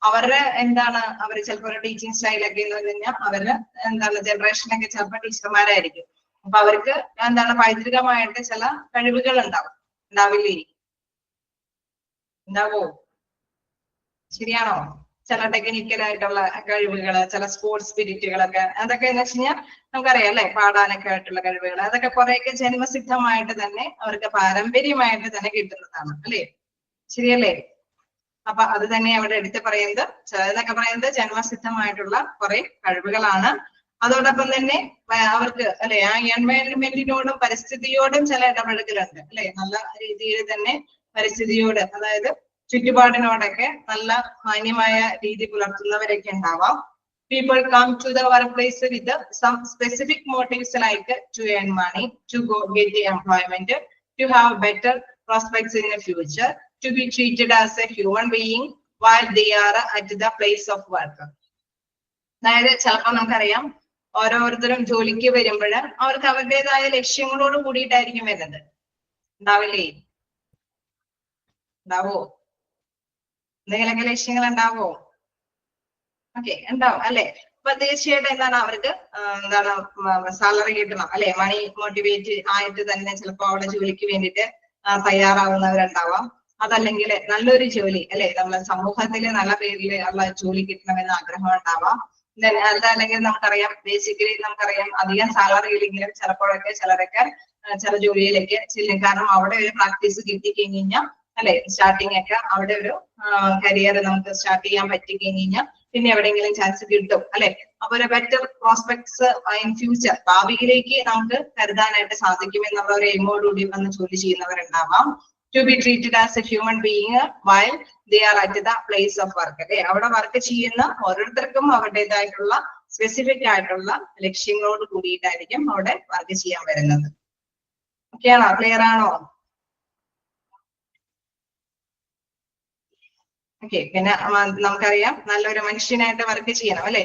അവരുടെ എന്താണ് അവർ ചിലപ്പോൾ ഒരു ടീച്ചിങ് സ്റ്റൈലൊക്കെ എന്ന് പറഞ്ഞു കഴിഞ്ഞാൽ അവരുടെ എന്താണ് ജനറേഷനൊക്കെ ചിലപ്പോൾ ടീച്ചർമാരായിരിക്കും. അപ്പൊ അവർക്ക് എന്താണ് പൈതൃകമായിട്ട് ചില കഴിവുകൾ ഉണ്ടാവില്ലേ? ഉണ്ടാവോ? ശരിയാണോ? ചില ടെക്നിക്കലായിട്ടുള്ള കഴിവുകൾ, ചില സ്പോർട്സ് സ്പിരിറ്റുകളൊക്കെ, അതൊക്കെ എന്ന് വെച്ച് കഴിഞ്ഞാൽ നമുക്കറിയാം അല്ലെ, പാടാനൊക്കെ ആയിട്ടുള്ള കഴിവുകൾ, അതൊക്കെ കുറെയൊക്കെ ജന്മസിദ്ധമായിട്ട് തന്നെ അവർക്ക് പാരമ്പര്യമായിട്ട് തന്നെ കിട്ടുന്നതാണ് അല്ലെ. ശരിയല്ലേ? അപ്പൊ അത് തന്നെ അവിടെ എടുത്ത് പറയുന്നത് ചിലതൊക്കെ പറയുന്നത് ജന്മസിദ്ധമായിട്ടുള്ള കുറെ കഴിവുകളാണ്. അതോടൊപ്പം തന്നെ അവർക്ക് അല്ലെ ആ എൻവയൺമെന്റിനോടും പരിസ്ഥിതിയോടും ചില ഇടപെടലുകളുണ്ട് അല്ലെ. നല്ല രീതിയിൽ തന്നെ പരിസ്ഥിതിയോട്, അതായത് ചുറ്റുപാടിനോടൊക്കെ നല്ല മാന്യമായ രീതി പുലർത്തുന്നവരൊക്കെ ഉണ്ടാവാം. People come to the workplace with some specific motives like to earn money, to go get the employment, to have better prospects in the future, to be treated as a human being while they are at the place of work. അതായത് ചിലപ്പോൾ നമുക്കറിയാം ഓരോരുത്തരും ജോലിക്ക് വരുമ്പോൾ അവർക്ക് അവരുടേതായ ലക്ഷ്യങ്ങളോട് കൂടിയിട്ടായിരിക്കും വരുന്നത്. ഉണ്ടാവില്ലേ? ഉണ്ടാവോ? എന്തെങ്കിലുമൊക്കെ ലക്ഷ്യങ്ങൾ ഉണ്ടാവോ? ഓക്കെ, ഉണ്ടാവും അല്ലെ. അപ്പൊ തീർച്ചയായിട്ടും എന്താണ് അവർക്ക് എന്താണ് സാലറി കിട്ടണം അല്ലെ, മണി മോട്ടിവേറ്റ് ആയിട്ട് തന്നെ ചിലപ്പോ അവിടെ ജോലിക്ക് വേണ്ടിയിട്ട് തയ്യാറാവുന്നവരുണ്ടാവാം. അതല്ലെങ്കിൽ നല്ലൊരു ജോലി അല്ലെ, നമ്മളെ സമൂഹത്തില് നല്ല പേരിൽ ഉള്ള ജോലി കിട്ടണമെന്ന് ആഗ്രഹം ഉണ്ടാവാം. അതല്ലെങ്കിൽ നമുക്കറിയാം ബേസിക്കലി നമുക്കറിയാം അധികം സാലറി ഇല്ലെങ്കിലും ചിലപ്പോഴൊക്കെ ചിലരൊക്കെ ചില ജോലിയിലേക്ക് ചെല്ലും. കാരണം അവിടെ ഒരു പ്രാക്ടീസ് കിട്ടിക്കഴിഞ്ഞാൽ അല്ലെ സ്റ്റാർട്ടിങ് ഒക്കെ അവിടെ ഒരു കരിയർ നമുക്ക് സ്റ്റാർട്ട് ചെയ്യാൻ പറ്റിക്കഴിഞ്ഞാൽ പിന്നെ എവിടെയെങ്കിലും ചാൻസ് കിട്ടും അല്ലെ. അപ്പൊ ഒരു ബെറ്റർ പ്രോസ്പെക്ട്സ് ഇൻ ഫ്യൂച്ചർ ഭാവിയിലേക്ക് നമുക്ക് കരുതാനായിട്ട് സാധിക്കും എന്നുള്ള ഒരു എയിമോടുകൂടി വന്ന് ജോലി ചെയ്യുന്നവരുണ്ടാവാം. To be treated as a human being while they are at the place of work അല്ലെ. അവിടെ വർക്ക് ചെയ്യുന്ന ഓരോരുത്തർക്കും അവരുടേതായിട്ടുള്ള സ്പെസിഫിക് ആയിട്ടുള്ള ലക്ഷ്യങ്ങളോട് കൂടിയിട്ടായിരിക്കും അവിടെ വർക്ക് ചെയ്യാൻ വരുന്നത്. ഓക്കെ ആണോ? ക്ലിയർ ആണോ? ഓക്കെ. പിന്നെ നമുക്കറിയാം നല്ലൊരു മനുഷ്യനായിട്ട് വർക്ക് ചെയ്യണം അല്ലെ.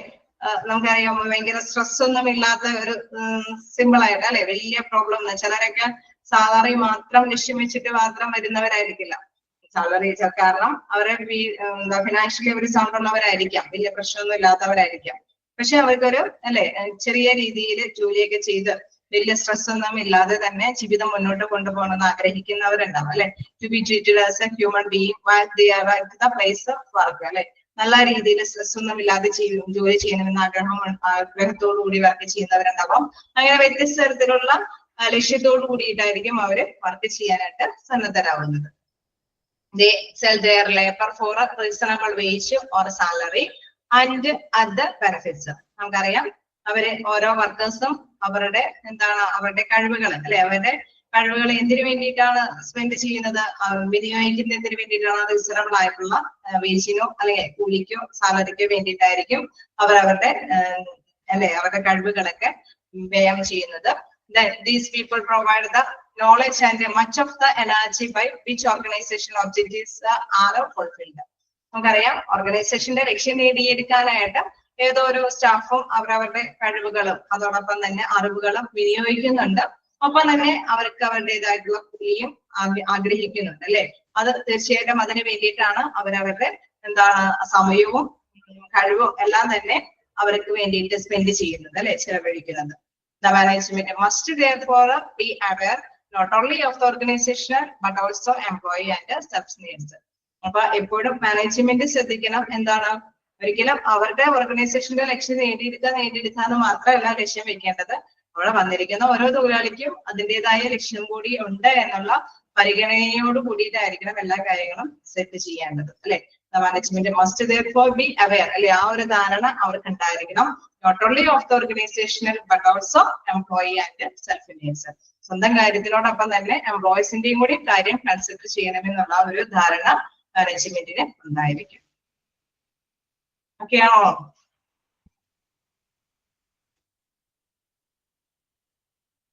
നമുക്കറിയാം ഭയങ്കര സ്ട്രെസ് ഒന്നും ഇല്ലാത്ത ഒരു സിമ്പിൾ ആയിട്ട് അല്ലെ. വലിയ പ്രോബ്ലം ചിലരൊക്കെ സാലറി മാത്രം ലക്ഷ്യം വെച്ചിട്ട് മാത്രം വരുന്നവരായിരിക്കില്ല. സാലറി കാരണം അവരെ ഫിനാൻഷ്യലി അവർ സൗണ്ട് ഉള്ളവരായിരിക്കാം, വലിയ പ്രശ്നമൊന്നും ഇല്ലാത്തവരായിരിക്കാം. പക്ഷെ അവർക്കൊരു അല്ലെ ചെറിയ രീതിയിൽ ജോലിയൊക്കെ ചെയ്ത് വലിയ സ്ട്രെസ് ഒന്നും ഇല്ലാതെ തന്നെ ജീവിതം മുന്നോട്ട് കൊണ്ടുപോകണമെന്ന് ആഗ്രഹിക്കുന്നവരുണ്ടാവും അല്ലെ. To be treated as a human being while they are at the place of work അല്ലെ. നല്ല രീതിയിൽ സ്ട്രെസ് ഒന്നും ഇല്ലാതെ ജോലി ചെയ്യണമെന്ന് ആഗ്രഹത്തോടു കൂടി വർക്ക് ചെയ്യുന്നവരുണ്ടാവും. അങ്ങനെ വ്യത്യസ്ത തരത്തിലുള്ള ലക്ഷ്യത്തോടു കൂടിയിട്ടായിരിക്കും അവര് വർക്ക് ചെയ്യാനായിട്ട് സന്നദ്ധരാകുന്നത്. They sell their labor for a reasonable wage or salary and other benefits. നമുക്കറിയാം അവര് ഓരോ വർക്കേഴ്സും അവരുടെ അവരുടെ കഴിവുകൾ അല്ലെ, അവരുടെ കഴിവുകൾ എന്തിനു വേണ്ടിയിട്ടാണ് സ്പെൻഡ് ചെയ്യുന്നത്, വിനിയോഗിക്കുന്നതിന് വേണ്ടിയിട്ടാണ് റീസണബിൾ ആയിട്ടുള്ള വേജിനോ അല്ലെങ്കിൽ കൂലിക്കോ സാലറിക്കോ വേണ്ടിയിട്ടായിരിക്കും അവരവരുടെ അല്ലെ അവരുടെ കഴിവുകളൊക്കെ വ്യയം ചെയ്യുന്നത്. Then these people provide the knowledge and much of the energy by which organization objectives are fulfilled. നമുക്കറിയാം ഓർഗനൈസേഷന്റെ ലക്ഷ്യം നേടിയെടുക്കാനായിട്ട് ഏതോ ഒരു സ്റ്റാഫും അവരവരുടെ കഴിവുകളും അതോടൊപ്പം തന്നെ അറിവുകളും വിനിയോഗിക്കുന്നുണ്ട്. ഒപ്പം തന്നെ അവർക്ക് അവരുടേതായിട്ടുള്ള കൂലിയും ആഗ്രഹിക്കുന്നുണ്ട് അല്ലെ. അത് തീർച്ചയായിട്ടും അതിന് വേണ്ടിയിട്ടാണ് അവരവരുടെ സമയവും കഴിവും എല്ലാം തന്നെ അവർക്ക് വേണ്ടിയിട്ട് സ്പെൻഡ് ചെയ്യുന്നത് അല്ലെ, ചെലവഴിക്കുന്നത്. The management must therefore be aware not only of the organizational but also employee and staff needs. അപ്പൊ എപ്പോഴും മാനേജ്മെന്റ് ശ്രദ്ധിക്കണം ഒരിക്കലും അവരുടെ ഓർഗനൈസേഷന്റെ ലക്ഷ്യം നേടിയെടുക്കാന്ന് മാത്രമല്ല ലക്ഷ്യം വെക്കേണ്ടത്, അവിടെ വന്നിരിക്കുന്ന ഓരോ തൊഴിലാളിക്കും അതിൻ്റെതായ ലക്ഷ്യം കൂടി ഉണ്ട് എന്നുള്ള പരിഗണനയോട് കൂടിയിട്ടായിരിക്കണം എല്ലാ കാര്യങ്ങളും സെറ്റ് ചെയ്യേണ്ടത് അല്ലെ. Management must therefore be aware അല്ലെ, ആ ഒരു ധാരണ അവർക്ക് ഉണ്ടായിരിക്കണം. Not only of the organisational but also employee and self needs. സ്വന്തം കാര്യത്തിനോടൊപ്പം തന്നെ എംപ്ലോയീസിന്റെയും കൂടി കാര്യം കൺസിഡർ ചെയ്യണമെന്നുള്ള ഒരു ധാരണ മാനേജ്മെന്റിന് ഉണ്ടായിരിക്കും. ഓക്കെ ആണോ?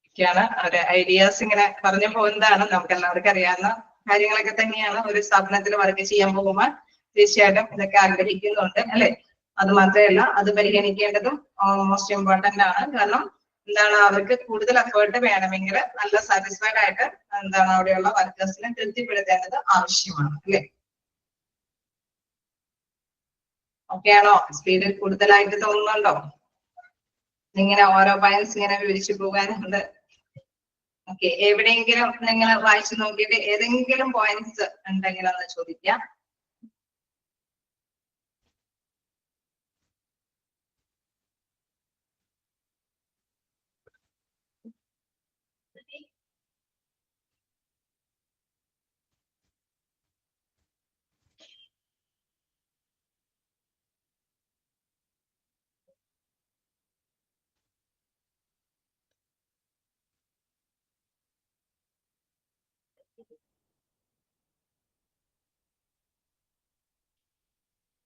ഒക്കെയാണ് അവരുടെ ഐഡിയാസ് ഇങ്ങനെ പറഞ്ഞു പോകുന്നതാണ്. നമുക്ക് എല്ലാവർക്കും അറിയാവുന്ന കാര്യങ്ങളൊക്കെ തന്നെയാണ്. ഒരു സ്ഥാപനത്തിൽ വർക്ക് ചെയ്യാൻ പോകുമ്പോൾ തീർച്ചയായിട്ടും ഇതൊക്കെ ആഗ്രഹിക്കുന്നുണ്ട് അല്ലെ. അത് മാത്രമല്ല അത് പരിഗണിക്കേണ്ടതും മോസ്റ്റ് ഇമ്പോർട്ടന്റ് ആണ്. കാരണം അവർക്ക് കൂടുതൽ എഫേർട്ട് വേണമെങ്കിൽ നല്ല സാറ്റിസ്ഫൈഡ് ആയിട്ട് അവിടെയുള്ള വർക്കേഴ്സിനെ തൃപ്തിപ്പെടുത്തേണ്ടത് ആവശ്യമാണ് അല്ലെ. ഓക്കെ ആണോ? സ്പീഡ് കൂടുതലായിട്ട് തോന്നുന്നുണ്ടോ? ഇങ്ങനെ ഓരോ പോയിന്റ്സ് ഇങ്ങനെ വിവരിച്ചു പോകാനുണ്ട്. ഓക്കെ, എവിടെയെങ്കിലും നിങ്ങൾ വായിച്ചു നോക്കിയിട്ട് ഏതെങ്കിലും പോയിന്റ്സ് ഉണ്ടെങ്കിൽ ഒന്ന് ചോദിക്കാം.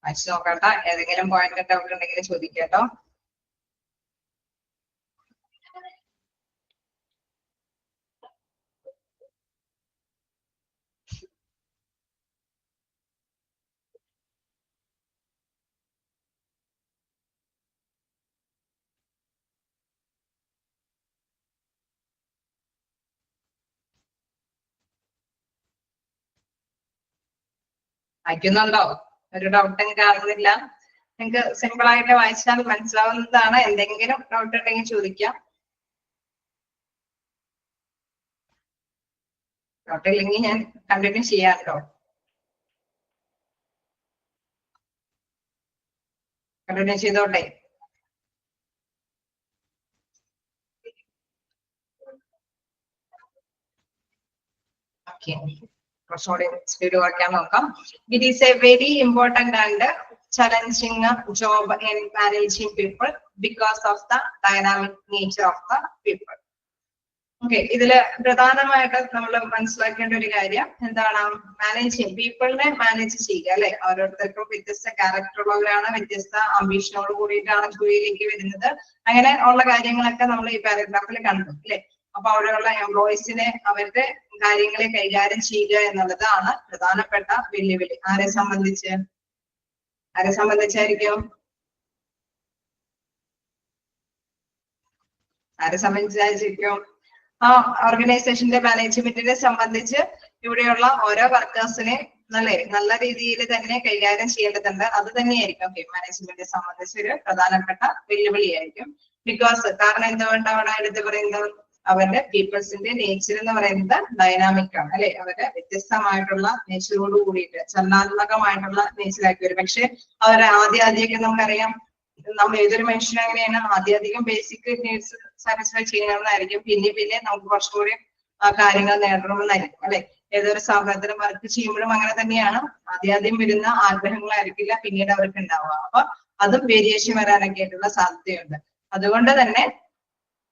വായിച്ചു നോക്കട്ടെ, ഏതെങ്കിലും പോയിന്റ് ഡൗട്ട് ഉണ്ടെങ്കിൽ ചോദിക്കാട്ടോ. വായിക്കുന്നുണ്ടോ? ഒരു ഡൗട്ടും കാണുന്നില്ല. നിങ്ങൾക്ക് സിമ്പിൾ ആയിട്ട് വായിച്ചാൽ മനസ്സിലാവുന്നതാണ്. എന്തെങ്കിലും ഡൗട്ട് ഉണ്ടെങ്കിൽ ചോദിക്കാം. ഡൗട്ട് ഇല്ലെങ്കിൽ ഞാൻ കണ്ടിന്യൂ ചെയ്യാം കേട്ടോ. കണ്ടിന്യൂ ചെയ്തോട്ടെ. ഓക്കെ, കുറച്ചുകൂടി സ്പീഡ് കുറയ്ക്കാൻ നോക്കാം. It is A very important and challenging job in managing people because of the dynamic nature of the people. Okay, ഇതില് പ്രധാനമായിട്ട് നമ്മൾ മനസ്സിലാക്കേണ്ട ഒരു കാര്യം എന്താണ്? മാനേജിങ്, പീപ്പിളിനെ മാനേജ് ചെയ്യുക അല്ലെ. ഓരോരുത്തർക്കും വ്യത്യസ്ത ക്യാരക്ടർ ഉള്ളവരാണ്, വ്യത്യസ്ത അംബീഷനോട് കൂടിയിട്ടാണ് ജോലിയിലേക്ക് വരുന്നത്. അങ്ങനെ ഉള്ള കാര്യങ്ങളൊക്കെ നമ്മൾ ഈ പാരഗ്രാഫിൽ കണ്ടു അല്ലെ. അപ്പൊ അവിടെയുള്ള എംപ്ലോയീസിനെ അവരുടെ കാര്യങ്ങളെ കൈകാര്യം ചെയ്യുക എന്നുള്ളതാണ് പ്രധാനപ്പെട്ട വെല്ലുവിളി. ആരെ സംബന്ധിച്ചായിരിക്കും? ആ ഓർഗനൈസേഷന്റെ മാനേജ്മെന്റിനെ സംബന്ധിച്ച് ഇവിടെയുള്ള ഓരോ വർക്കേഴ്സിനെ നല്ല രീതിയിൽ തന്നെ കൈകാര്യം ചെയ്യേണ്ടതുണ്ട്. അത് തന്നെയായിരിക്കും മാനേജ്മെന്റിനെ സംബന്ധിച്ച് ഒരു പ്രധാനപ്പെട്ട വെല്ലുവിളിയായിരിക്കും. കാരണം എന്തുകൊണ്ടാണ് എടുത്ത് പറയുന്നത്? അവരുടെ പീപ്പിൾസിന്റെ നേച്ചർ എന്ന് പറയുന്നത് ഡൈനാമിക് ആണ് അല്ലെ. അവരുടെ വ്യത്യസ്തമായിട്ടുള്ള നേച്ചറോട് കൂടിയിട്ട് ചലനാത്മകമായിട്ടുള്ള നേച്ചറാക്കി വരും. പക്ഷെ അവരെ ആദ്യമൊക്കെ നമുക്കറിയാം, നമ്മൾ ഏതൊരു മനുഷ്യനും അങ്ങനെയാണ്, ആദ്യം ബേസിക് നീഡ്സ് സാറ്റിസ്ഫൈ ചെയ്യണമെന്നായിരിക്കും. പിന്നെ നമുക്ക് കുറച്ചുകൂടി കാര്യങ്ങൾ നേടണമെന്നായിരിക്കും അല്ലെ. ഏതൊരു സ്ഥാപനത്തിന് വർക്ക് ചെയ്യുമ്പോഴും അങ്ങനെ തന്നെയാണ്. ആദ്യം വരുന്ന ആഗ്രഹങ്ങളായിരിക്കില്ല പിന്നീട് അവർക്ക് ഉണ്ടാവുക. അപ്പൊ അതും വേരിയേഷൻ വരാനൊക്കെ ആയിട്ടുള്ള സാധ്യതയുണ്ട്. അതുകൊണ്ട് തന്നെ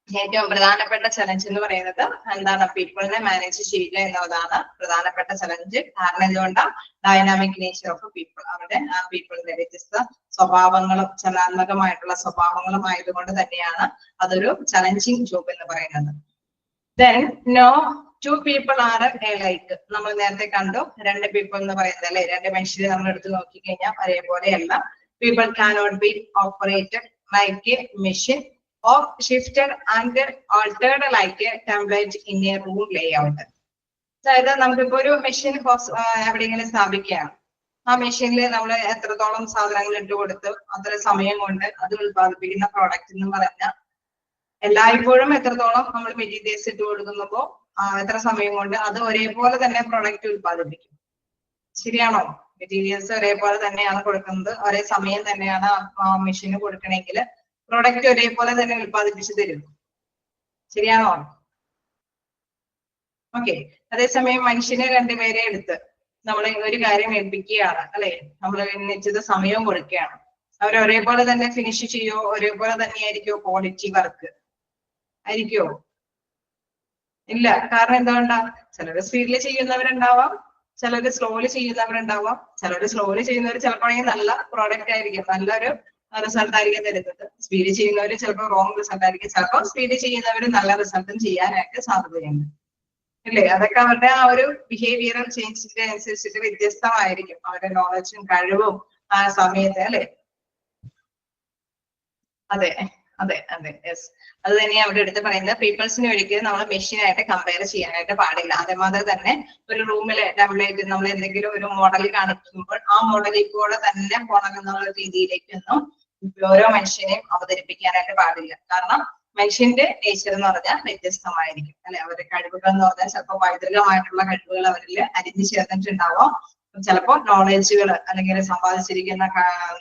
ഏറ്റവും പ്രധാനപ്പെട്ട ചലഞ്ച് എന്ന് പറയുന്നത് എന്താണ്? പീപ്പിളിനെ മാനേജ് ചെയ്യുക എന്നുള്ളതാണ് പ്രധാനപ്പെട്ട ചലഞ്ച്. കാരണം എന്തുകൊണ്ടാണ്? ഡൈനാമിക് നേച്ചർ ഓഫ് പീപ്പിൾ, അവരുടെ ആ പീപ്പിളിന്റെ വ്യത്യസ്ത സ്വഭാവങ്ങളും ചലനാത്മകമായിട്ടുള്ള സ്വഭാവങ്ങളും ആയതുകൊണ്ട് തന്നെയാണ് അതൊരു ചലഞ്ചിങ് ജോബ് എന്ന് പറയുന്നത്. Then no two people are like. നമ്മൾ നേരത്തെ കണ്ടു, രണ്ട് പീപ്പിൾ എന്ന് പറയുന്നത് അല്ലെ, രണ്ട് മനുഷ്യരെ നമ്മൾ എടുത്ത് നോക്കിക്കഴിഞ്ഞാൽ ഒരേപോലെയല്ല. People cannot be operated like a machine or shifted and altered like a template in a room layout. അതായത് നമുക്കിപ്പോ ഒരു മെഷീൻ എവിടെയെങ്കിലും സ്ഥാപിക്കുകയാണ്. ആ മെഷീനിൽ നമ്മൾ എത്രത്തോളം സാധനങ്ങൾ ഇട്ട് കൊടുത്ത് അത്ര സമയം കൊണ്ട് അത് ഉത്പാദിപ്പിക്കുന്ന പ്രോഡക്റ്റ് എന്ന് പറഞ്ഞാൽ എല്ലായ്പ്പോഴും എത്രത്തോളം നമ്മൾ മെറ്റീരിയൽസ് ഇട്ട് കൊടുക്കുമ്പോ എത്ര സമയം കൊണ്ട് അത് ഒരേപോലെ തന്നെ പ്രോഡക്റ്റ് ഉത്പാദിപ്പിക്കും. ശരിയാണോ? മെറ്റീരിയൽസ് ഒരേപോലെ തന്നെയാണ് കൊടുക്കുന്നത്, ഒരേ സമയം തന്നെയാണ് ആ മെഷീന് കൊടുക്കണമെങ്കിൽ പ്രോഡക്റ്റ് ഒരേപോലെ തന്നെ ഉത്പാദിപ്പിച്ചു തരും. ശരിയാണോ? ഓക്കെ. അതേസമയം മനുഷ്യനെ രണ്ടുപേരെ എടുത്ത് നമ്മൾ ഒരു കാര്യം ഏൽപ്പിക്കുകയാണ് അല്ലെ, നമ്മൾ നിശ്ചിത സമയവും കൊടുക്കുകയാണ്. അവർ ഒരേപോലെ തന്നെ ഫിനിഷ് ചെയ്യോ? ഒരേപോലെ തന്നെയായിരിക്കോ ക്വാളിറ്റി വർക്ക്? ആയിരിക്കോ? ഇല്ല. കാരണം എന്തുകൊണ്ടാ? ചിലർ സ്പീഡിൽ ചെയ്യുന്നവരുണ്ടാവാം, ചിലർ സ്ലോലി ചെയ്യുന്നവരുണ്ടാവാം. ചിലർ സ്ലോലി ചെയ്യുന്നവർ ചിലപ്പോഴെങ്കിൽ നല്ല പ്രോഡക്റ്റ് ആയിരിക്കും, നല്ലൊരു റിസൾട്ട് ആയിരിക്കും തരുന്നത്. സ്പീഡ് ചെയ്യുന്നവർ ചിലപ്പോൾ റോങ് റിസൾട്ട് ആയിരിക്കും. ചിലപ്പോൾ സ്പീഡ് ചെയ്യുന്നവർ നല്ല റിസൾട്ടും ചെയ്യാനായിട്ട് സാധ്യതയുണ്ട് അല്ലേ. അതൊക്കെ അവരുടെ ആ ഒരു ബിഹേവിയറൽ ചേഞ്ചിന്റെ അനുസരിച്ചിട്ട് വ്യത്യസ്തമായിരിക്കും, അവരുടെ നോളജും കഴിവും ആ സമയത്ത് അല്ലെ. അതെ അതെ അതെ യെസ്, അത് തന്നെയാണ് അവിടെ എടുത്ത് പറയുന്നത്. പീപ്പിൾസിനെ ഒരിക്കലും നമ്മൾ മെഷീനായിട്ട് കമ്പയർ ചെയ്യാനായിട്ട് പാടില്ല. അതേമാതിരി തന്നെ ഒരു റൂമിൽ ടെംപ്ലേറ്റ് നമ്മൾ എന്തെങ്കിലും ഒരു മോഡൽ കാണിക്കുമ്പോൾ ആ മോഡലിൽ കൂടെ തന്നെ പോകണമെന്നുള്ള രീതിയിലേക്കൊന്നും ഓരോ മനുഷ്യനെയും അവതരിപ്പിക്കാനായിട്ട് പാടില്ല. കാരണം മനുഷ്യന്റെ നേച്ചർ എന്ന് പറഞ്ഞാൽ വ്യത്യസ്തമായിരിക്കും അല്ലെ. അവരുടെ കഴിവുകൾ എന്ന് പറഞ്ഞാൽ ചിലപ്പോൾ പൈതൃകമായിട്ടുള്ള കഴിവുകൾ അവരിൽ അരിഞ്ഞു ചേർന്നിട്ടുണ്ടാവാം. ചിലപ്പോൾ നോളജുകൾ അല്ലെങ്കിൽ സമ്പാദിച്ചിരിക്കുന്ന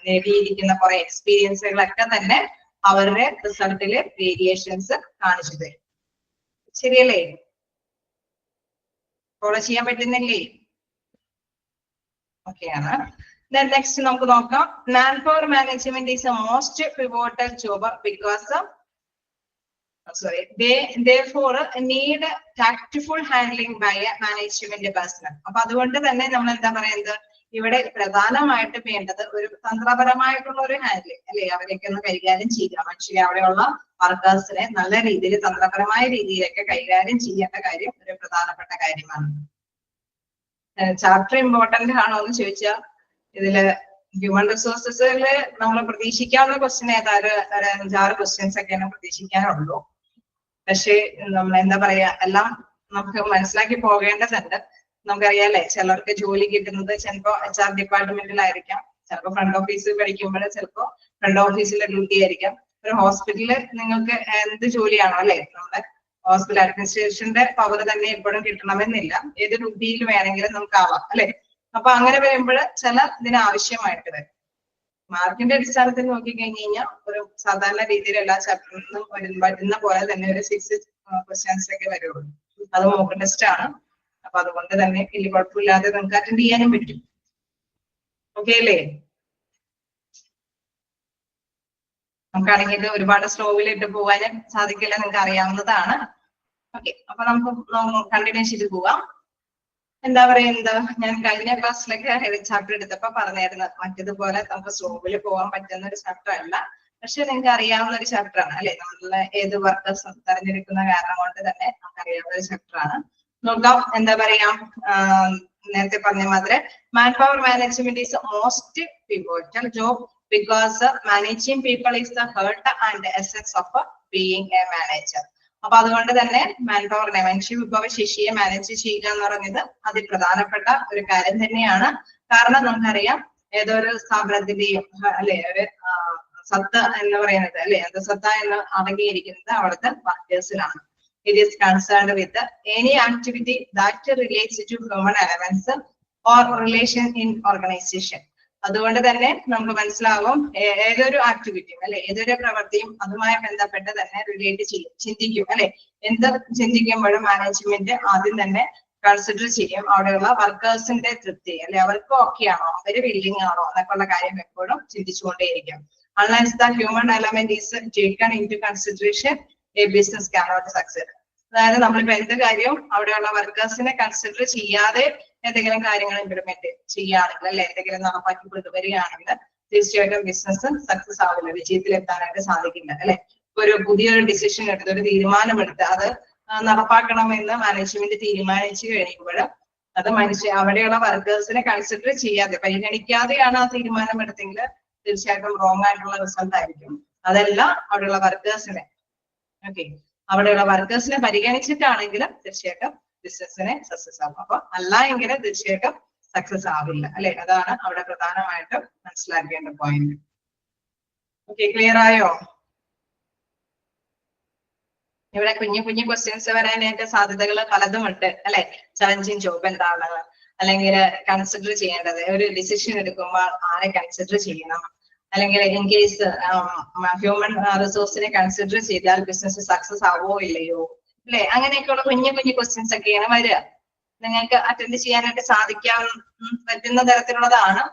നേടിയിരിക്കുന്ന കുറെ എക്സ്പീരിയൻസുകളൊക്കെ തന്നെ അവരുടെ റിസൾട്ടില് വേരിയേഷൻസ് കാണിച്ചു തരും. ശരിയല്ലേ? ഫോളോ ചെയ്യാൻ പറ്റുന്നില്ലേ? ഓക്കെയാണ്. നെക്സ്റ്റ് നമുക്ക് നോക്കാം. Man power management is A most pivotal job because therefore need tactful handling by a management personnel. അപ്പൊ അതുകൊണ്ട് തന്നെ നമ്മൾ എന്താ പറയുന്നത്, ഇവിടെ പ്രധാനമായിട്ട് വേണ്ടത് ഒരു തന്ത്രപരമായിട്ടുള്ള ഒരു ഹാൻഡിലിംഗ് അല്ലെ. അവരെയൊക്കെ ഒന്ന് കൈകാര്യം ചെയ്യുക, മനുഷ്യരെ അവിടെയുള്ള വർക്കേഴ്സിനെ നല്ല രീതിയിൽ തന്ത്രപരമായ രീതിയിലൊക്കെ കൈകാര്യം ചെയ്യേണ്ട കാര്യം ഒരു പ്രധാനപ്പെട്ട കാര്യമാണ്. ചാപ്റ്റർ ഇമ്പോർട്ടന്റ് ആണോ എന്ന് ചോദിച്ചാൽ ഇതില് ഹ്യൂമൻ റിസോഴ്സസിൽ നമ്മൾ പ്രതീക്ഷിക്കാവുന്ന ക്വസ്റ്റ്യൻ ഏതായാലും ഒരു 5-6 ക്വസ്റ്റ്യൻസ് ഒക്കെയാണ് പ്രതീക്ഷിക്കാനുള്ളൂ. പക്ഷേ നമ്മൾ എന്താ പറയാ, എല്ലാം നമുക്ക് മനസ്സിലാക്കി പോകേണ്ടതുണ്ട്. നമുക്കറിയാല്ലേ, ചിലർക്ക് ജോലി കിട്ടുന്നത് ചിലപ്പോ HR ഡിപ്പാർട്ട്മെന്റിലായിരിക്കാം, ചിലപ്പോൾ ഫ്രണ്ട് ഓഫീസിൽ പഠിക്കുമ്പോൾ ചിലപ്പോൾ ഫ്രണ്ട് ഓഫീസിലെ ഡ്യൂട്ടി ആയിരിക്കാം. ഒരു ഹോസ്പിറ്റലിൽ നിങ്ങൾക്ക് എന്ത് ജോലിയാണോ അല്ലെ, നമ്മുടെ ഹോസ്പിറ്റൽ അഡ്മിനിസ്ട്രേഷന്റെ പവർ തന്നെ എപ്പോഴും കിട്ടണമെന്നില്ല, ഏത് ഡ്യൂട്ടിയിൽ വേണമെങ്കിലും നമുക്ക് ആവാം അല്ലെ. അപ്പൊ അങ്ങനെ വരുമ്പോൾ ചില ഇതിന് ആവശ്യമായിട്ട് വരും. മാർക്കിന്റെ അടിസ്ഥാനത്തിൽ നോക്കിക്കഴിഞ്ഞ് കഴിഞ്ഞാൽ ഒരു സാധാരണ രീതിയിൽ എല്ലാ ചാപ്റ്ററിനും വരുന്ന പോലെ തന്നെ ഒരു 6 ക്വസ്റ്റ്യൻസ് ഒക്കെ വരുള്ളൂ. അത് മോക്ക് ടെസ്റ്റ് ആണ്. അപ്പൊ അപ്പൊ അതുകൊണ്ട് തന്നെ വലിയ കുഴപ്പമില്ലാതെ നിങ്ങൾക്ക് അറ്റൻഡ് ചെയ്യാനും പറ്റും. ഓക്കെ അല്ലേ? നമുക്കാണെങ്കിൽ ഒരുപാട് സ്ലോവിലിട്ട് പോകാനും സാധിക്കില്ല, നിങ്ങൾക്ക് അറിയാവുന്നതാണ്. ഓക്കെ, അപ്പൊ നമുക്ക് കണ്ടിന്യൂ ചെയ്ത് പോവാം. എന്താ പറയുന്നത്, ഞാൻ കഴിഞ്ഞ ക്ലാസ്സിലൊക്കെ ചാപ്റ്റർ എടുത്തപ്പോ പറഞ്ഞായിരുന്നു മറ്റേതുപോലെ നമുക്ക് സ്ലോവിൽ പോകാൻ പറ്റുന്ന ഒരു ചാപ്റ്റർ അല്ല, പക്ഷെ നിങ്ങൾക്ക് അറിയാവുന്ന ഒരു ചാപ്റ്റർ ആണ് അല്ലെ. നമ്മളെ ഏത് വർക്കേഴ്സ് തെരഞ്ഞെടുക്കുന്ന കാരണം കൊണ്ട് തന്നെ നമുക്ക് അറിയാവുന്ന ഒരു ചാപ്റ്റർ ആണ്. നോക്കാം, എന്താ പറയാ, നേരത്തെ പറഞ്ഞ മാതിരി manpower management is most pivotal job because managing people is the heart and essence of being a manager. അപ്പൊ അതുകൊണ്ട് തന്നെ മാൻ പവറിനെ, മനുഷ്യ വിഭവ ശേഷിയെ മാനേജ് ചെയ്യുക എന്ന് പറയുന്നത് അതിപ്രധാനപ്പെട്ട ഒരു കാര്യം തന്നെയാണ്. കാരണം നമുക്കറിയാം ഏതൊരു സ്ഥാപനത്തിന്റെയും അല്ലെ ഒരു സത്ത എന്ന് പറയുന്നത് അല്ലെ, അന്തസത്ത എന്ന് അടങ്ങിയിരിക്കുന്നത് അവിടുത്തെ വർക്കേഴ്സിലാണ്. It is concerned with any activity that relates to human elements or relation in organization. അതുകൊണ്ട് തന്നെ നമുക്ക് മനസ്സിലാവും ഏതൊരു ആക്ടിവിറ്റിയും അല്ലെ, ഏതൊരു പ്രവൃത്തിയും അതുമായി ബന്ധപ്പെട്ട് തന്നെ റിലേറ്റ് ചെയ്യും, ചിന്തിക്കും അല്ലെ. എന്ത് ചിന്തിക്കുമ്പോഴും മാനേജ്മെന്റ് ആദ്യം തന്നെ കൺസിഡർ ചെയ്യും അവിടെയുള്ള വർക്കേഴ്സിന്റെ തൃപ്തി അല്ലെ, അവർക്ക് ഓക്കെ ആണോ, അവര് വില്ലിങ് ആണോ എന്നൊക്കെയുള്ള കാര്യം എപ്പോഴും ചിന്തിച്ചുകൊണ്ടേയിരിക്കും. Unless the human element is taken into consideration, a business cannot succeed. അതായത് നമ്മളിപ്പോ എന്ത് കാര്യവും അവിടെയുള്ള വർക്കേഴ്സിനെ കൺസിഡർ ചെയ്യാതെ എന്തെങ്കിലും കാര്യങ്ങൾ ഇംപ്ലിമെന്റ് ചെയ്യുകയാണെങ്കിൽ അല്ലെ, എന്തെങ്കിലും നടപ്പാക്കി കൊണ്ടുവരികയാണെങ്കിൽ തീർച്ചയായിട്ടും ബിസിനസ് സക്സസ് ആവില്ല, വിജയത്തിലെത്താനായിട്ട് സാധിക്കില്ല അല്ലെ. ഒരു പുതിയൊരു ഡിസിഷൻ എടുത്ത്, ഒരു തീരുമാനമെടുത്ത് അത് നടപ്പാക്കണമെന്ന് മാനേജ്മെന്റ് തീരുമാനിച്ചു കഴിയുമ്പോൾ അത് അവിടെയുള്ള വർക്കേഴ്സിനെ കൺസിഡർ ചെയ്യാതെ, പരിഗണിക്കാതെയാണ് ആ തീരുമാനം എടുത്തെങ്കിൽ തീർച്ചയായിട്ടും റോങ് ആയിട്ടുള്ള റിസൾട്ട് ആയിരിക്കും. അതല്ല, അവിടെയുള്ള വർക്കേഴ്സിനെ അവിടെയുള്ള വർക്കേഴ്സിനെ പരിഗണിച്ചിട്ടാണെങ്കിൽ തീർച്ചയായിട്ടും ബിസിനസ്സിനെ സക്സസ് ആകും. അപ്പൊ അല്ല എങ്കിൽ തീർച്ചയായിട്ടും സക്സസ് ആവില്ല അല്ലെ. അതാണ് അവിടെ പ്രധാനമായിട്ടും മനസ്സിലാക്കേണ്ട പോയിന്റ്. ഓക്കെ, ക്ലിയർ ആയോ? ഇവിടെ കുഞ്ഞു കുഞ്ഞു ക്വസ്റ്റ്യൻസ് വരാനായിട്ട് സാധ്യതകൾ പലതുമുണ്ട് അല്ലെ. ചലഞ്ചിങ് ജോബ് എന്താണ്, അല്ലെങ്കിൽ കൺസിഡർ ചെയ്യേണ്ടത്, ഒരു ഡിസിഷൻ എടുക്കുമ്പോൾ ആരെ കൺസിഡർ ചെയ്യണം, അല്ലെങ്കിൽ ഇൻ കേസ് ഹ്യൂമൻ റിസോഴ്സിനെ കൺസിഡർ ചെയ്താൽ ബിസിനസ് സക്സസ് ആവോ ഇല്ലയോ അല്ലെ. അങ്ങനെയൊക്കെയുള്ള കുഞ്ഞു കുഞ്ഞു ക്വസ്റ്റ്യൻസ് ഒക്കെയാണ് വരിക. നിങ്ങൾക്ക് അറ്റൻഡ് ചെയ്യാനായിട്ട് പറ്റുന്ന തരത്തിലുള്ളതാണ്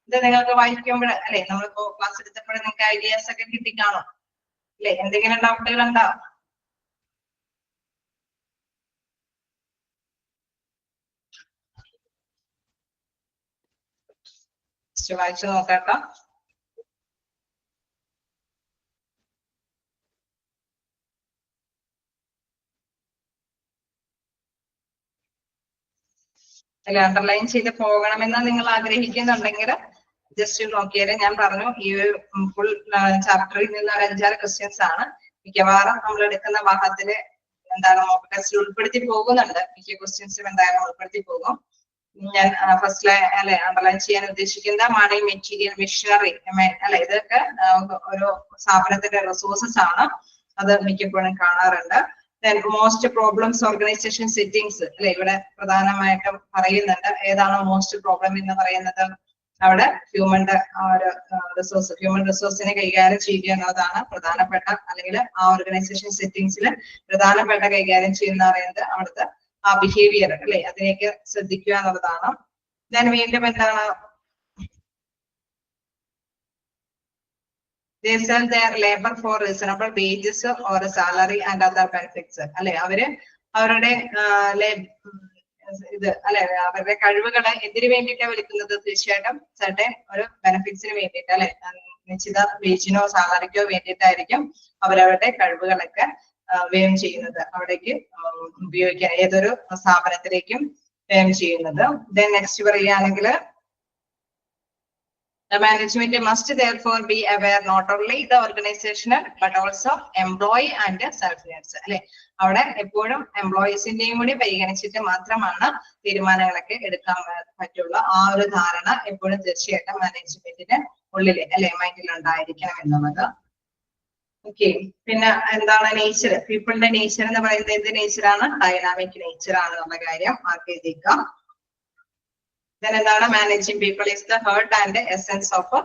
ഇത്. നിങ്ങൾക്ക് വായിക്കുമ്പോൾ അല്ലെ, നമ്മളിപ്പോ ക്ലാസ് എടുത്തപ്പോൾ നിങ്ങൾക്ക് ഐഡിയാസ് ഒക്കെ കിട്ടിക്കാണും അല്ലെ. എന്തെങ്കിലും ഡൗട്ടുകൾ ഉണ്ടാവും? വായിച്ചു നോക്കാം. അല്ലെ, അണ്ടർലൈൻ ചെയ്ത് പോകണമെന്ന് നിങ്ങൾ ആഗ്രഹിക്കുന്നുണ്ടെങ്കിൽ ജസ്റ്റ് നോക്കിയാൽ ഞാൻ പറഞ്ഞു ഈ ഒരു ഫുൾ ചാപ്റ്ററിൽ നിന്ന് ഒരു 5-6 ക്വസ്റ്റ്യൻസ് ആണ് മിക്കവാറും നമ്മൾ എടുക്കുന്ന ഭാഗത്തില് എന്താണ് മോക്ക് ടെസ്റ്റിൽ ഉൾപ്പെടുത്തി പോകുന്നുണ്ട്. മിക്ക ക്വസ്റ്റ്യൻസും എന്തായാലും ഉൾപ്പെടുത്തി പോകും. ഞാൻ ഫസ്റ്റിലെ അല്ലെ അണ്ടർലൈൻ ചെയ്യാൻ ഉദ്ദേശിക്കുന്ന മണി, മെറ്റീരിയൽ, മിഷനറി അല്ലെ, ഇതൊക്കെ ഒരു സ്ഥാപനത്തിന്റെ റിസോഴ്സസ് ആണ്. അത് മിക്കപ്പോഴും കാണാറുണ്ട്. മോസ്റ്റ് പ്രോബ്ലംസ് ഓർഗനൈസേഷൻ സെറ്റിംഗ്സ് അല്ലെ, ഇവിടെ പ്രധാനമായിട്ടും പറയുന്നുണ്ട്. ഏതാണ് മോസ്റ്റ് പ്രോബ്ലം എന്ന് പറയുന്നത്? അവിടെ ഹ്യൂമൻ റിസോഴ്സിനെ കൈകാര്യം ചെയ്യുക എന്നുള്ളതാണ് പ്രധാനപ്പെട്ട, അല്ലെങ്കിൽ ആ ഓർഗനൈസേഷൻ സെറ്റിംഗ്സിൽ പ്രധാനപ്പെട്ട കൈകാര്യം ചെയ്യുന്ന പറയുന്നത് അവിടുത്തെ ആ ബിഹേവിയർ അല്ലെ, അതിനെയൊക്കെ ശ്രദ്ധിക്കുക എന്നുള്ളതാണ്. ഞാൻ വീണ്ടും എന്താണ്, they sell their labor for reasonable wages or salary and other benefits അല്ലെ. അവരുടെ ഇത് അല്ലെ, അവരുടെ കഴിവുകളെ എന്തിനു വേണ്ടിയിട്ടാണ് വിളിക്കുന്നത്? തീർച്ചയായിട്ടും certain ഒരു ബെനിഫിറ്റ്സിന് വേണ്ടിയിട്ട് അല്ലെ, നിശ്ചിത വേജിനോ സാലറിക്കോ വേണ്ടിയിട്ടായിരിക്കും അവരവരുടെ കഴിവുകളൊക്കെ വ്യയം ചെയ്യുന്നത്, അവിടേക്ക് ഉപയോഗിക്കാൻ ഏതൊരു സ്ഥാപനത്തിലേക്കും വ്യയം ചെയ്യുന്നത്. ദെൻ നെക്സ്റ്റ് പറയുകയാണെങ്കിൽ the management must therefore be aware not only the organizational but also employee and self-needs അല്ലെ. അവിടെ എപ്പോഴും എംപ്ലോയീസിന്റെയും കൂടി പരിഗണിച്ചിട്ട് മാത്രമാണ് തീരുമാനങ്ങളൊക്കെ എടുക്കാൻ പറ്റുള്ള ആ ഒരു ധാരണ എപ്പോഴും തീർച്ചയായിട്ടും മാനേജ്മെന്റിന്റെ ഉള്ളില് അല്ലെ മൈൻഡിൽ ഉണ്ടായിരിക്കണം എന്നുള്ളത്. ഓക്കെ, പിന്നെ എന്താണ് നേച്ചർ, പീപ്പിളിന്റെ നേച്ചർ എന്ന് പറയുന്നത് എന്ത് നേച്ചറാണ്? ഡൈനാമിക് നേച്ചർ ആണ് എന്നുള്ള കാര്യം മാർക്ക് ചെയ്തേക്കാം. Then എന്താണ്? Managing people is the heart and essence of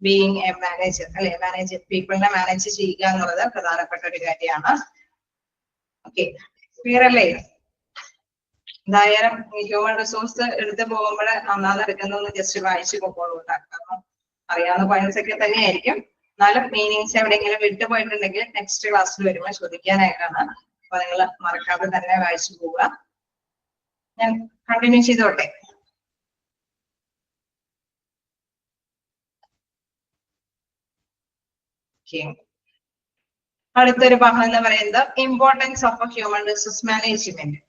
being a manager അല്ലെ. മാനേജ് പീപ്പിളിനെ മാനേജ് ചെയ്യുക എന്നുള്ളത് പ്രധാനപ്പെട്ട ഒരു കാര്യമാണ്. ഓക്കെ, ക്ലിയർ അല്ലേ? എന്തായാലും ഹ്യൂമൻ റിസോഴ്സ് എടുത്ത് പോകുമ്പോൾ നന്നാതെ എടുക്കുന്നൊന്ന് ജസ്റ്റ് വായിച്ചു പോകോളൂ. കാരണം അറിയാവുന്ന പോയിന്റ്സ് ഒക്കെ തന്നെയായിരിക്കും. എന്നാലും മീനിങ്സ് എവിടെയെങ്കിലും വിട്ടുപോയിട്ടുണ്ടെങ്കിൽ നെക്സ്റ്റ് ക്ലാസ്സിൽ വരുമ്പോൾ ചോദിക്കാനായിട്ടാണ്. അപ്പൊ നിങ്ങൾ മറക്കാതെ തന്നെ വായിച്ചു പോവുക. ഞാൻ കണ്ടിന്യൂ ചെയ്തോട്ടെ. അടുത്തൊരു ഭാഗം എന്ന് പറയുന്നത് importance of human resource management.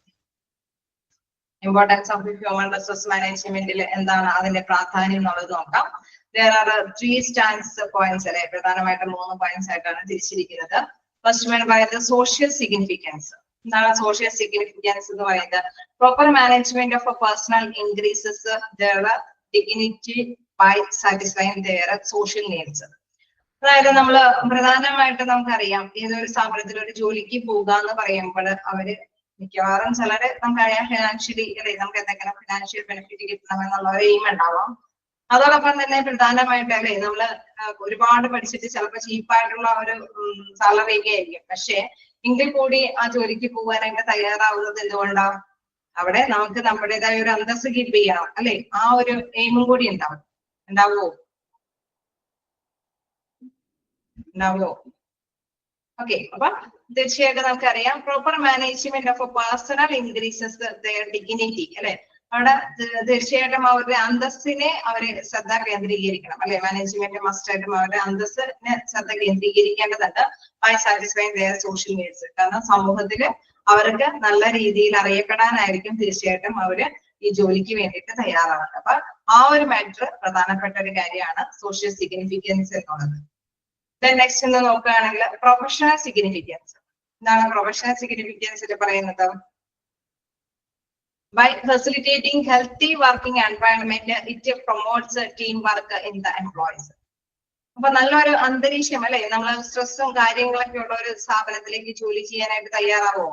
Importance of human resource മാനേജ്മെന്റിൽ എന്താണ് അതിന്റെ പ്രാധാന്യം എന്നുള്ളത് നോക്കാം. There are 3 stance points അല്ലെ, പ്രധാനമായിട്ടും 3 points ആയിട്ടാണ് തിരിച്ചിരിക്കുന്നത്. ഫസ്റ്റ് വൺ പറയുന്നത് സോഷ്യൽ സിഗ്നിഫിക്കൻസ്. എന്താണ് സോഷ്യൽ സിഗ്നിഫിക്കൻസ് എന്ന് പറയുന്നത്? Proper management of A personal increases their dignity by satisfying their social needs. അതായത് നമ്മള് പ്രധാനമായിട്ട് നമുക്കറിയാം, ഏതൊരു സ്ഥാപനത്തിൽ ഒരു ജോലിക്ക് പോകുക എന്ന് പറയുമ്പോൾ അവര് മിക്കവാറും ചിലര് നമുക്കറിയാം ഫിനാൻഷ്യലി അല്ലെ, നമുക്ക് എന്തെങ്കിലും ഫിനാൻഷ്യൽ ബെനിഫിറ്റ് കിട്ടണമെന്നുള്ള ഒരു എയിം ഉണ്ടാവാം. അതോടൊപ്പം തന്നെ പ്രധാനമായിട്ട് അല്ലെ നമ്മള് ഒരുപാട് പഠിച്ചിട്ട് ചിലപ്പോൾ ചീപ്പായിട്ടുള്ള ഒരു സാലറി ഒക്കെ ആയിരിക്കും. പക്ഷെ എങ്കിൽ കൂടി ആ ജോലിക്ക് പോകാനായിട്ട് തയ്യാറാവുന്നത് എന്തുകൊണ്ടാവും? അവിടെ നമുക്ക് നമ്മുടേതായ ഒരു അന്തസ്സ് കീപ്പ് ചെയ്യണം അല്ലെ, ആ ഒരു എയിമും കൂടി ഉണ്ടാവുമോ? ഓക്കെ, അപ്പൊ തീർച്ചയായിട്ടും നമുക്കറിയാം proper management of personnel increases their dignity അല്ലെ. അവിടെ തീർച്ചയായിട്ടും അവരുടെ അന്തസ്സിനെ അവര് ശ്രദ്ധ കേന്ദ്രീകരിക്കണം അല്ലെ. മാനേജ്മെന്റ് മസ്റ്റ് ആയിട്ടും അവരുടെ അന്തസ്സിനെ ശ്രദ്ധ കേന്ദ്രീകരിക്കേണ്ടതുണ്ട്. By satisfying their social needs. കാരണം സമൂഹത്തില് അവർക്ക് നല്ല രീതിയിൽ അറിയപ്പെടാനായിരിക്കും തീർച്ചയായിട്ടും അവര് ഈ ജോലിക്ക് വേണ്ടിയിട്ട് തയ്യാറാവുന്നത്. അപ്പൊ ആ ഒരു മാറ്റർ പ്രധാനപ്പെട്ട ഒരു കാര്യമാണ് സോഷ്യൽ സിഗ്നിഫിക്കൻസ് എന്നുള്ളത്. നെക്സ്റ്റ് എന്ന് നോക്കുകയാണെങ്കിൽ പ്രൊഫഷണൽ സിഗ്നിഫിക്കൻസ്. എന്താണ് പ്രൊഫഷണൽ സിഗ്നിഫിക്കൻസിൽ പറയുന്നത്? By facilitating healthy working environment it promotes team work in the employees. അപ്പൊ നല്ലൊരു അന്തരീക്ഷം അല്ലെ, നമ്മൾ സ്ട്രെസ്സും കാര്യങ്ങളൊക്കെ ഉള്ള ഒരു സ്ഥാപനത്തിലേക്ക് ജോലി ചെയ്യാനായിട്ട് തയ്യാറാവോ?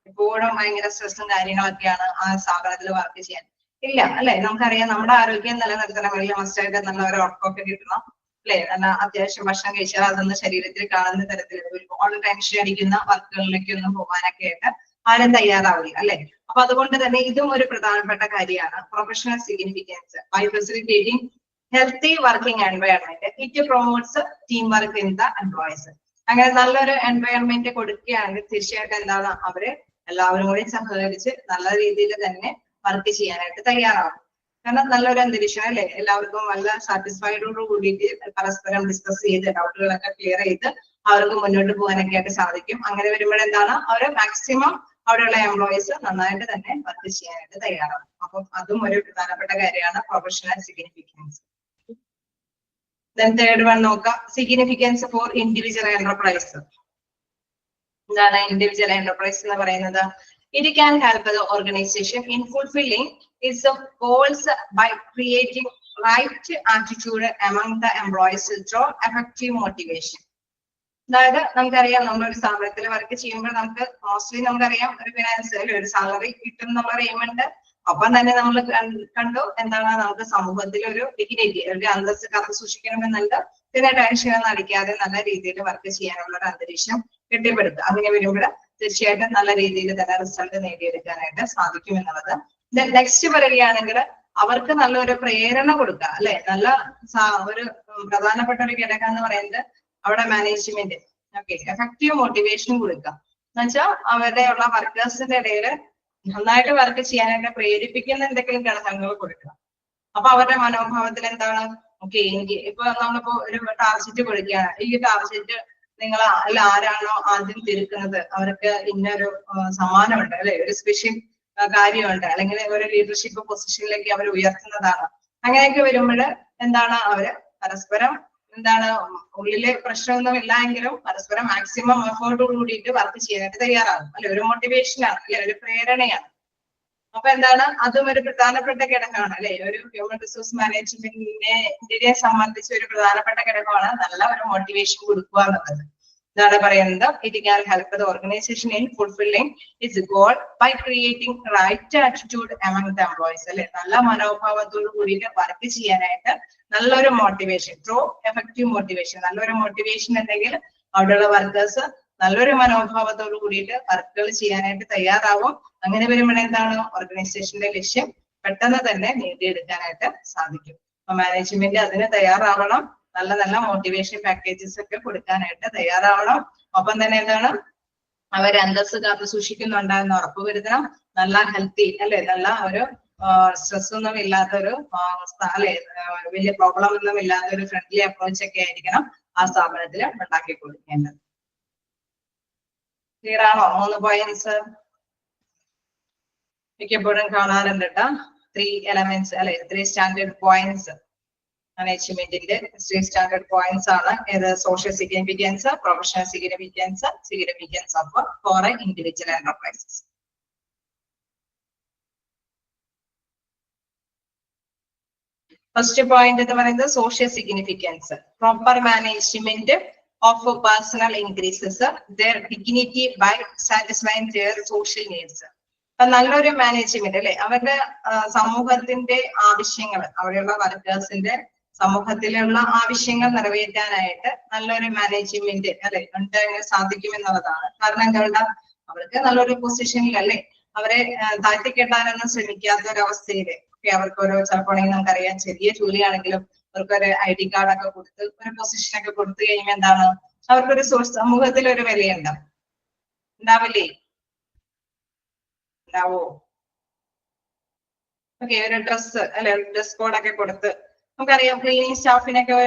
എപ്പോഴും ഭയങ്കര സ്ട്രെസ്സും കാര്യങ്ങളൊക്കെയാണ് ആ സ്ഥാപനത്തിൽ വർക്ക് ചെയ്യാൻ ഇല്ല അല്ലെ. നമുക്കറിയാം നമ്മുടെ ആരോഗ്യം നിലനിർത്തണമെങ്കിൽ മസ്റ്റായിട്ട് നല്ല ഒരു ഉറക്കമൊക്കെ കിട്ടണം അല്ലെ. നല്ല അത്യാവശ്യം ഭക്ഷണം കഴിച്ചാൽ അതൊന്ന് ശരീരത്തിൽ കാണുന്ന തരത്തിൽ ഒരുപാട് ടെൻഷൻ അടിക്കുന്ന വർക്കുകളിലേക്ക് ഒന്നും പോകാനൊക്കെ ആയിട്ട് ആരും തയ്യാറാവില്ല അല്ലെ. അപ്പൊ അതുകൊണ്ട് തന്നെ ഇതും ഒരു പ്രധാനപ്പെട്ട കാര്യമാണ് professional significance. By facilitating healthy working environment it promotes team work in the employees. അങ്ങനെ നല്ലൊരു എൻവയൺമെന്റ് കൊടുക്കുകയാണെങ്കിൽ തീർച്ചയായിട്ടും എന്താണ് അവര് എല്ലാവരും കൂടി സഹകരിച്ച് നല്ല രീതിയിൽ തന്നെ വർക്ക് ചെയ്യാനായിട്ട് തയ്യാറാവും. കാരണം നല്ലൊരു അന്തരീക്ഷം അല്ലെ, എല്ലാവർക്കും നല്ല സാറ്റിസ്ഫൈഡോട് കൂടിയിട്ട് പരസ്പരം ഡിസ്കസ് ചെയ്ത് ഡൗട്ടുകളൊക്കെ ക്ലിയർ ചെയ്ത് അവർക്ക് മുന്നോട്ട് പോകാനൊക്കെ ആയിട്ട് സാധിക്കും. അങ്ങനെ വരുമ്പോഴെന്താണ് അവര് മാക്സിമം അവിടെയുള്ള എംപ്ലോയീസ് നന്നായിട്ട് തന്നെ വർക്ക് ചെയ്യാനായിട്ട് തയ്യാറാവും. അപ്പം അതും ഒരു പ്രധാനപ്പെട്ട കാര്യമാണ് പ്രൊഫഷണൽ സിഗ്നിഫിക്കൻസ്. തേർഡ് വൺ നോക്കാം, സിഗ്നിഫിക്കൻസ് ഫോർ ഇൻഡിവിജ്വൽ എന്റർപ്രൈസ്. എന്താണ് ഇൻഡിവിജ്വൽ എന്റർപ്രൈസ് എന്ന് പറയുന്നത്? It can help the organization in fulfilling its goals by creating right attitude among the employees through effective motivation. അതായത് നമുക്കറിയാം നമ്മളൊരു സ്ഥാപനത്തിൽ വർക്ക് ചെയ്യുമ്പോൾ നമുക്ക് മോസ്റ്റ്ലി നമുക്കറിയാം ഒരു ഫിനാൻഷ്യൽ ഒരു സാലറി കിട്ടും എന്നുള്ള എയിമുണ്ട്. ഒപ്പം തന്നെ നമ്മൾ കണ്ടു എന്താണ് നമുക്ക് സമൂഹത്തിൽ ഒരു ഡിഗ്നിറ്റി ഒരു അന്തസ്സ് കാത്തു സൂക്ഷിക്കണമെന്നുണ്ട്. പിന്നെ ടെൻഷനൊന്നും അടിക്കാതെ നല്ല രീതിയിൽ വർക്ക് ചെയ്യാനുള്ള ഒരു അന്തരീക്ഷം കെട്ടിപ്പടുക്കുക. അങ്ങനെ വരുമ്പോൾ തീർച്ചയായിട്ടും നല്ല രീതിയിൽ തന്നെ റിസൾട്ട് നേടിയെടുക്കാനായിട്ട് സാധിക്കും എന്നുള്ളത്. നെക്സ്റ്റ് പറയുകയാണെങ്കിൽ അവർക്ക് നല്ലൊരു പ്രേരണ കൊടുക്കുക അല്ലെ. നല്ല ഒരു പ്രധാനപ്പെട്ട ഒരു ഘടകം എന്ന് പറയുന്നത് അവിടെ മാനേജ്മെന്റ് ഓക്കെ എഫക്റ്റീവ് മോട്ടിവേഷൻ കൊടുക്കുക എന്ന് വെച്ചാൽ അവരുടെ ഉള്ള വർക്കേഴ്സിന്റെ ഇടയിൽ നന്നായിട്ട് വർക്ക് ചെയ്യാനായിട്ട് പ്രേരിപ്പിക്കുന്ന എന്തെങ്കിലും ഘടകങ്ങൾ കൊടുക്കുക. അപ്പൊ അവരുടെ മനോഭാവത്തിൽ എന്താണ് ഓക്കെ എനിക്ക് ഇപ്പൊ നമ്മളിപ്പോ ഒരു ടാർജറ്റ് കൊടുക്കുകയാണ്. ഈ ടാർജറ്റ് നിങ്ങൾ ആരാണോ ആദ്യം തിരുക്കുന്നത് അവർക്ക് ഇന്നൊരു സമ്മാനമുണ്ട് അല്ലെ, ഒരു സ്പെഷ്യൽ കാര്യമുണ്ട്, അല്ലെങ്കിൽ ഒരു ലീഡർഷിപ്പ് പൊസിഷനിലേക്ക് അവർ ഉയർത്തുന്നതാണ്. അങ്ങനെയൊക്കെ വരുമ്പോൾ എന്താണ് അവര് പരസ്പരം എന്താണ് ഉള്ളിലെ പ്രശ്നമൊന്നും ഇല്ല എങ്കിലും പരസ്പരം മാക്സിമം എഫേർട്ടോട് കൂടിയിട്ട് വർക്ക് ചെയ്യാനായിട്ട് തയ്യാറാകും അല്ലെ. ഒരു മോട്ടിവേഷനാണ് അല്ലെ, ഒരു പ്രേരണയാണ്. അപ്പൊ എന്താണ് അതും ഒരു പ്രധാനപ്പെട്ട ഘടകമാണ് അല്ലെ. ഒരു ഹ്യൂമൻ റിസോഴ്സ് മാനേജ്മെന്റിനെ സംബന്ധിച്ച് ഒരു പ്രധാനപ്പെട്ട ഘടകമാണ് നല്ല ഒരു മോട്ടിവേഷൻ കൊടുക്കുക എന്നുള്ളത്. ഇതാണ് പറയുന്നത് it can help the organisation in fulfilling its goal by creating right attitude among the employees അല്ലെ. നല്ല മനോഭാവത്തോട് കൂടിയിട്ട് വർക്ക് ചെയ്യാനായിട്ട് നല്ലൊരു മോട്ടിവേഷൻ ത്രൂ എഫക്റ്റീവ് മോട്ടിവേഷൻ. നല്ലൊരു മോട്ടിവേഷൻ ഉണ്ടെങ്കിൽ അവിടെയുള്ള വർക്കേഴ്സ് നല്ലൊരു മനോഭാവത്തോട് കൂടിയിട്ട് വർക്കുകൾ ചെയ്യാനായിട്ട് തയ്യാറാവും. അങ്ങനെ വരുമ്പോൾ എന്താണ് ഓർഗനൈസേഷന്റെ ലക്ഷ്യം പെട്ടെന്ന് തന്നെ നേടിയെടുക്കാനായിട്ട് സാധിക്കും. അപ്പൊ മാനേജ്മെന്റ് അതിന് തയ്യാറാവണം. നല്ല നല്ല മോട്ടിവേഷൻ പാക്കേജസ് ഒക്കെ കൊടുക്കാനായിട്ട് തയ്യാറാവണം. ഒപ്പം തന്നെ എന്താണ് അവർ അന്തസ്സ് കാത്തു സൂക്ഷിക്കുന്നുണ്ടെന്ന് ഉറപ്പുവരുത്തണം. നല്ല ഹെൽത്തി അല്ലെ, നല്ല ഒരു സ്ട്രെസ് ഒന്നും ഇല്ലാത്ത ഒരു അല്ലെ, വലിയ പ്രോബ്ലം ഒന്നും ഇല്ലാത്ത ഒരു ഫ്രണ്ട്ലി അപ്രോച്ച് ഒക്കെ ആയിരിക്കണം ആ സ്ഥാപനത്തിൽ ഉണ്ടാക്കി കൊടുക്കേണ്ടത്. ക്ലിയർ ആണോ? 3 പോയിന്റ്സ് മിക്കപ്പോഴും കാണാറുണ്ട് കേട്ടോ. 3 എലമെന്റ്സ് അല്ലെ, 3 സ്റ്റാൻഡേർഡ് പോയിന്റ്സ്. മാനേജ്മെന്റിന്റെ 3 സ്റ്റാൻഡേർഡ് പോയിന്റ്സ് ആണ് ഏത്? Social significance, professional significance, significance of for individual enterprises. First point എന്ന് പറയുന്നത് social significance. Proper management of personnel increases their dignity by satisfying their social needs. നല്ലൊരു മാനേജ്മെന്റ് അല്ലെ, അവരുടെ സമൂഹത്തിന്റെ ആവശ്യങ്ങൾ, അവിടെയുള്ള വർക്കേഴ്സിന്റെ സമൂഹത്തിലുള്ള ആവശ്യങ്ങൾ നിറവേറ്റാനായിട്ട് നല്ലൊരു മാനേജ്മെന്റ് അല്ലെ ഉണ്ടാകാൻ സാധിക്കുമെന്നുള്ളതാണ്. കാരണം എന്താ, അവർക്ക് നല്ലൊരു പൊസിഷനിൽ അല്ലെ, അവരെ താഴ്ത്തിക്കെട്ടാനൊന്നും ശ്രമിക്കാത്ത ഒരവസ്ഥയില് അവർക്ക് ഓരോ ചിലപ്പോഴെങ്കിൽ നമുക്കറിയാം ചെറിയ ജോലിയാണെങ്കിലും അവർക്കൊരു ID കാർഡൊക്കെ കൊടുത്ത് ഒരു പൊസിഷനൊക്കെ കൊടുത്തു കഴിയുമ്പോൾ എന്താണ് അവർക്കൊരു സമൂഹത്തിൽ ഒരു വിലയുണ്ടാവും. ഉണ്ടാവില്ലേ? ഉണ്ടാവോ? ഓക്കെ, ഒരു ഡ്രസ് അല്ലെ, ഡ്രസ് കോഡൊക്കെ കൊടുത്ത് നമുക്കറിയാം ക്ലീനിങ് സ്റ്റാഫിനൊക്കെ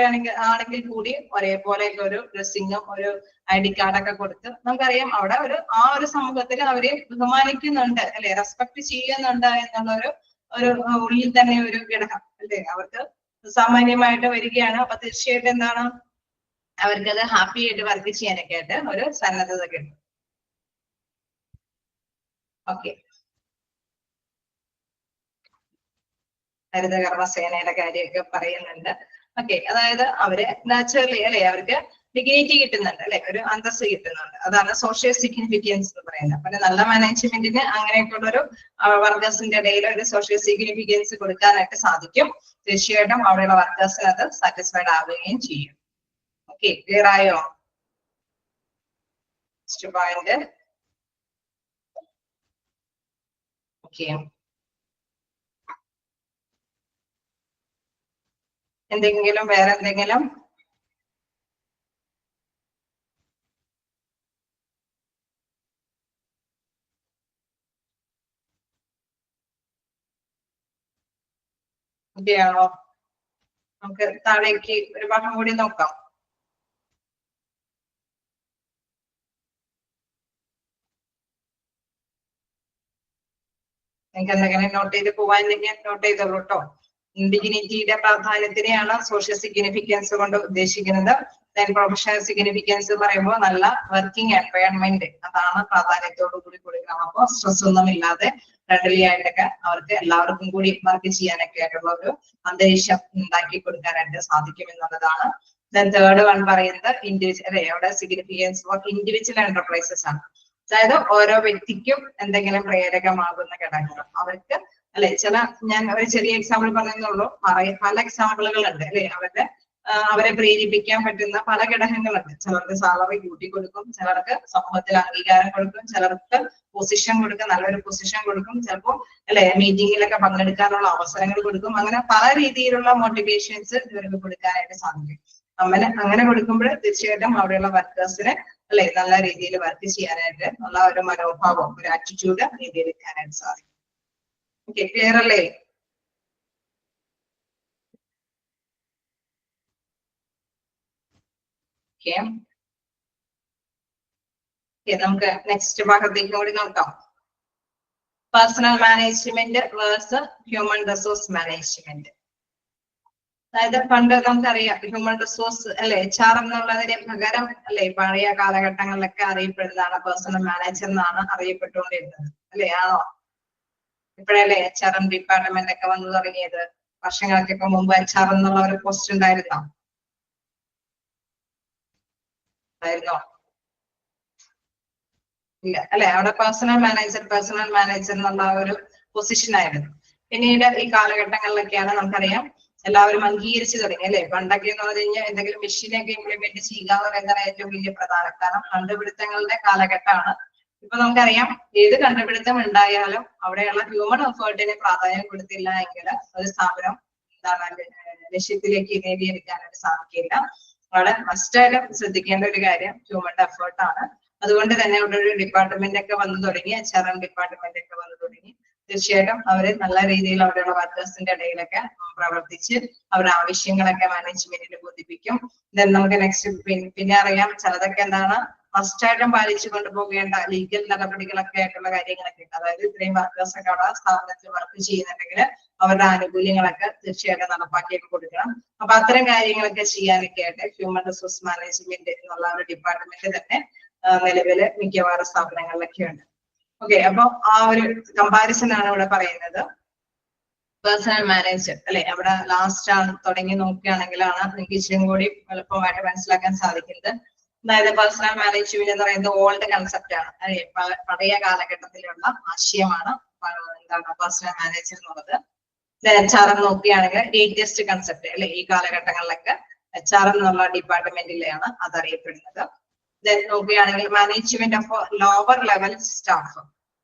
ആണെങ്കിൽ കൂടി ഒരേപോലെയൊക്കെ ഒരു ഡ്രസ്സിങ്ങും ഒരു ID കാർഡൊക്കെ കൊടുത്ത് നമുക്കറിയാം അവിടെ ആ ഒരു സമൂഹത്തിൽ അവരെ ബഹുമാനിക്കുന്നുണ്ട് അല്ലെ, റെസ്പെക്ട് ചെയ്യുന്നുണ്ട് എന്നുള്ള ഒരു ഉള്ളിൽ തന്നെ ഒരു ഘടകം അല്ലെ അവർക്ക് സാമാന്യമായിട്ട് വരികയാണ്. അപ്പൊ തീർച്ചയായിട്ടും എന്താണ് അവർക്കത് ഹാപ്പി ആയിട്ട് വർക്ക് ചെയ്യാനൊക്കെ ആയിട്ട് ഒരു സന്നദ്ധത കിട്ടും. ഓക്കെ, ഹരിതകർമ്മസേനയുടെ കാര്യമൊക്കെ പറയുന്നുണ്ട്. ഓക്കെ, അതായത് അവര് നാച്ചുറലി അല്ലെ അവർക്ക് ഡിഗ്നിറ്റി കിട്ടുന്നുണ്ട് അല്ലെ, ഒരു അന്തസ്സ് കിട്ടുന്നുണ്ട്. അതാണ് സോഷ്യൽ സിഗ്നിഫിക്കൻസ് എന്ന് പറയുന്നത്. അപ്പൊ നല്ല മാനേജ്മെന്റിന് അങ്ങനെയൊക്കെയുള്ള ഒരു വർക്കേഴ്സിന്റെ ഇടയിൽ ഒരു സോഷ്യൽ സിഗ്നിഫിക്കൻസ് കൊടുക്കാനായിട്ട് സാധിക്കും. തീർച്ചയായിട്ടും അവിടെയുള്ള വർക്കേഴ്സിന് അത് സാറ്റിസ്ഫൈഡ് ആവുകയും ചെയ്യും. ഓക്കെ, ക്ലിയർ ആയോ? Next point. ഓക്കെ, എന്തെങ്കിലും വേറെ എന്തെങ്കിലും? ഓക്കെയാണോ? നമുക്ക് താഴേക്ക് ഒരു ഭാഗം കൂടി നോക്കാം. നിങ്ങൾക്ക് എന്തെങ്കിലും നോട്ട് ചെയ്ത് പോവാനില്ലെങ്കിൽ നോട്ട് ചെയ്തോളൂ കേട്ടോ. ഡിഗ്നിറ്റിയുടെ പ്രാധാന്യത്തിനെയാണ് സോഷ്യൽ സിഗ്നിഫിക്കൻസ് കൊണ്ട് ഉദ്ദേശിക്കുന്നത്. പ്രൊഫഷണൽ സിഗ്നിഫിക്കൻസ് പറയുമ്പോൾ നല്ല വർക്കിംഗ് എൻവയോൺമെന്റ്, അതാണ് പ്രാധാന്യത്തോടു കൂടി കൊടുക്കണം. അപ്പോൾ സ്ട്രെസ് ഒന്നും ഇല്ലാതെ ഫ്രണ്ട്ലി ആയിട്ടൊക്കെ അവർക്ക് എല്ലാവർക്കും കൂടി വർക്ക് ചെയ്യാനൊക്കെ ആയിട്ടുള്ള ഒരു അന്തരീക്ഷം ഉണ്ടാക്കി കൊടുക്കാനായിട്ട് സാധിക്കും എന്നുള്ളതാണ്. തേർഡ് വൺ പറയുന്നത് ഇൻഡിവിജ്വൽ അല്ലെ, അവിടെ സിഗ്നിഫിക്കൻസ് ഫോർ ഇൻഡിവിജ്വൽ എന്റർപ്രൈസസ് ആണ്. അതായത് ഓരോ വ്യക്തിക്കും എന്തെങ്കിലും പ്രേരകമാകുന്ന ഘടകങ്ങൾ അവർക്ക് അല്ലെ. ഞാൻ ഒരു ചെറിയ എക്സാമ്പിൾ പറഞ്ഞെന്നുള്ളൂ, പല എക്സാമ്പിളുകൾ ഉണ്ട് അല്ലെ. അവരെ പ്രേരിപ്പിക്കാൻ പറ്റുന്ന പല ഘടകങ്ങളുണ്ട്. ചിലർക്ക് സാലറി കൂട്ടി കൊടുക്കും, ചിലർക്ക് സമൂഹത്തിൽ അംഗീകാരം കൊടുക്കും, ചിലർക്ക് പൊസിഷൻ കൊടുക്കും, നല്ലൊരു പൊസിഷൻ കൊടുക്കും, ചിലപ്പോൾ അല്ലെ മീറ്റിങ്ങിലൊക്കെ പങ്കെടുക്കാനുള്ള അവസരങ്ങൾ കൊടുക്കും. അങ്ങനെ പല രീതിയിലുള്ള മോട്ടിവേഷൻസ് ഇവർക്ക് കൊടുക്കാനായിട്ട് സാധിക്കും. അങ്ങനെ കൊടുക്കുമ്പോൾ തീർച്ചയായിട്ടും അവിടെയുള്ള വർക്കേഴ്സിന് അല്ലെ നല്ല രീതിയിൽ വർക്ക് ചെയ്യാനായിട്ട് നല്ല ഒരു മനോഭാവം, ഒരു ആറ്റിറ്റ്യൂഡ് നേടിയെടുക്കാനായിട്ട് സാധിക്കും. ഓക്കെ, ക്ലിയർ അല്ലേ? നമുക്ക് നെക്സ്റ്റ് ഭാഗത്തേക്ക് കൂടി നോക്കാം. Personnel management versus human resource management. അതായത് പണ്ട് നമുക്കറിയാം ഹ്യൂമൻ റിസോഴ്സ് അല്ലെ HR എന്നുള്ളതിന് പകരം അല്ലെ പഴയ കാലഘട്ടങ്ങളിലൊക്കെ അറിയപ്പെടുന്നതാണ് പേഴ്സണൽ മാനേജർ എന്നാണ് അറിയപ്പെട്ടുകൊണ്ടിരുന്നത് അല്ലെ. ആണോ? ഇപ്പോഴല്ലേ HRM ഡിപ്പാർട്ട്മെന്റ് ഒക്കെ വന്നു തുടങ്ങിയത്. വർഷങ്ങൾക്കൊക്കെ മുമ്പ് HR എന്നുള്ള ഒരു പോസ്റ്റ് ഉണ്ടായിരുന്നോ? ഇല്ല അല്ലെ. അവിടെ പേഴ്സണൽ മാനേജർ എന്നുള്ള ഒരു പൊസിഷൻ ആയിരുന്നു. പിന്നീട് ഈ കാലഘട്ടങ്ങളിലൊക്കെയാണ് നമുക്കറിയാം എല്ലാവരും അംഗീകരിച്ചു തുടങ്ങി അല്ലെ. പണ്ടൊക്കെ എന്ന് പറഞ്ഞു കഴിഞ്ഞാൽ എന്തെങ്കിലും മെഷീനൊക്കെ ഇംപ്ലിമെന്റ് ചെയ്യുക എന്ന് പറയുന്നതാണ് ഏറ്റവും വലിയ പ്രധാനം. കാരണം കണ്ടുപിടുത്തങ്ങളുടെ കാലഘട്ടമാണ്. ഇപ്പൊ നമുക്കറിയാം ഏത് കണ്ടുപിടുത്തം ഉണ്ടായാലും അവിടെയുള്ള ഹ്യൂമൻ എഫേർട്ടിനെ പ്രാധാന്യം കൊടുത്തില്ല എങ്കിൽ ഒരു സ്ഥാപനം എന്താണ് ലക്ഷ്യത്തിലേക്ക് നേടിയെടുക്കാനായിട്ട് സാധിക്കില്ല. അവിടെ മസ്റ്റായാലും ശ്രദ്ധിക്കേണ്ട ഒരു കാര്യം ഹ്യൂമന്റെ എഫേർട്ടാണ്. അതുകൊണ്ട് തന്നെ അവിടെ ഒരു ഡിപ്പാർട്ട്മെന്റ് ഒക്കെ വന്നു തുടങ്ങി, HRM ഡിപ്പാർട്ട്മെന്റ് ഒക്കെ വന്നു തുടങ്ങി. തീർച്ചയായിട്ടും അവര് നല്ല രീതിയിൽ അവിടെയുള്ള വർക്കേഴ്സിന്റെ ഇടയിലൊക്കെ പ്രവർത്തിച്ച് അവരുടെ ആവശ്യങ്ങളൊക്കെ മാനേജ്മെന്റിന് ബോധിപ്പിക്കും. ദെൻ നമുക്ക് നെക്സ്റ്റ് പിന്നെ അറിയാം ചിലതൊക്കെ എന്താണ് മസ്റ്റായിട്ടും പാലിച്ചു കൊണ്ടുപോകേണ്ട ലീഗൽ നടപടികളൊക്കെ ആയിട്ടുള്ള കാര്യങ്ങളൊക്കെ ഉണ്ട്. അതായത് ഇത്രയും വർക്കേഴ്സ് ഒക്കെ അവിടെ സ്ഥാപനത്തിൽ വർക്ക് ചെയ്യുന്നുണ്ടെങ്കിൽ അവരുടെ ആനുകൂല്യങ്ങളൊക്കെ തീർച്ചയായിട്ടും നടപ്പാക്കിയൊക്കെ കൊടുക്കണം. അപ്പൊ അത്തരം കാര്യങ്ങളൊക്കെ ചെയ്യാനൊക്കെ ആയിട്ട് ഹ്യൂമൻ റിസോഴ്സ് മാനേജ്മെന്റ് എന്നുള്ള ഒരു ഡിപ്പാർട്ട്മെന്റ് തന്നെ നിലവില് മിക്കവാറും സ്ഥാപനങ്ങളിലൊക്കെ ഉണ്ട്. ഓക്കെ, അപ്പൊ ആ ഒരു കമ്പാരിസൺ ആണ് ഇവിടെ പറയുന്നത്. പേഴ്സണൽ മാനേജർ അല്ലെ, അവിടെ ലാസ്റ്റ് ആണ് തുടങ്ങി നോക്കുകയാണെങ്കിലാണ് നിങ്ങൾക്ക് ഇച്ചിരി കൂടി എളുപ്പമായിട്ട് മനസ്സിലാക്കാൻ സാധിക്കുന്നത്. അതായത് പേഴ്സണൽ മാനേജ്മെന്റ് എന്ന് പറയുന്നത് ഓൾഡ് കൺസെപ്റ്റ് ആണ് അല്ലെ, പഴയ കാലഘട്ടത്തിലുള്ള ആശയമാണ് എന്താണ് പേഴ്സണൽ മാനേജർ എന്നുള്ളത്. HRM നോക്കുകയാണെങ്കിൽ ലേറ്റസ്റ്റ് കൺസെപ്റ്റ് അല്ലെ, ഈ കാലഘട്ടങ്ങളിലൊക്കെ HRM എന്നുള്ള ഡിപ്പാർട്ട്മെന്റിലാണ് അത് അറിയപ്പെടുന്നത്. നോക്കുകയാണെങ്കിൽ management of lower level staff,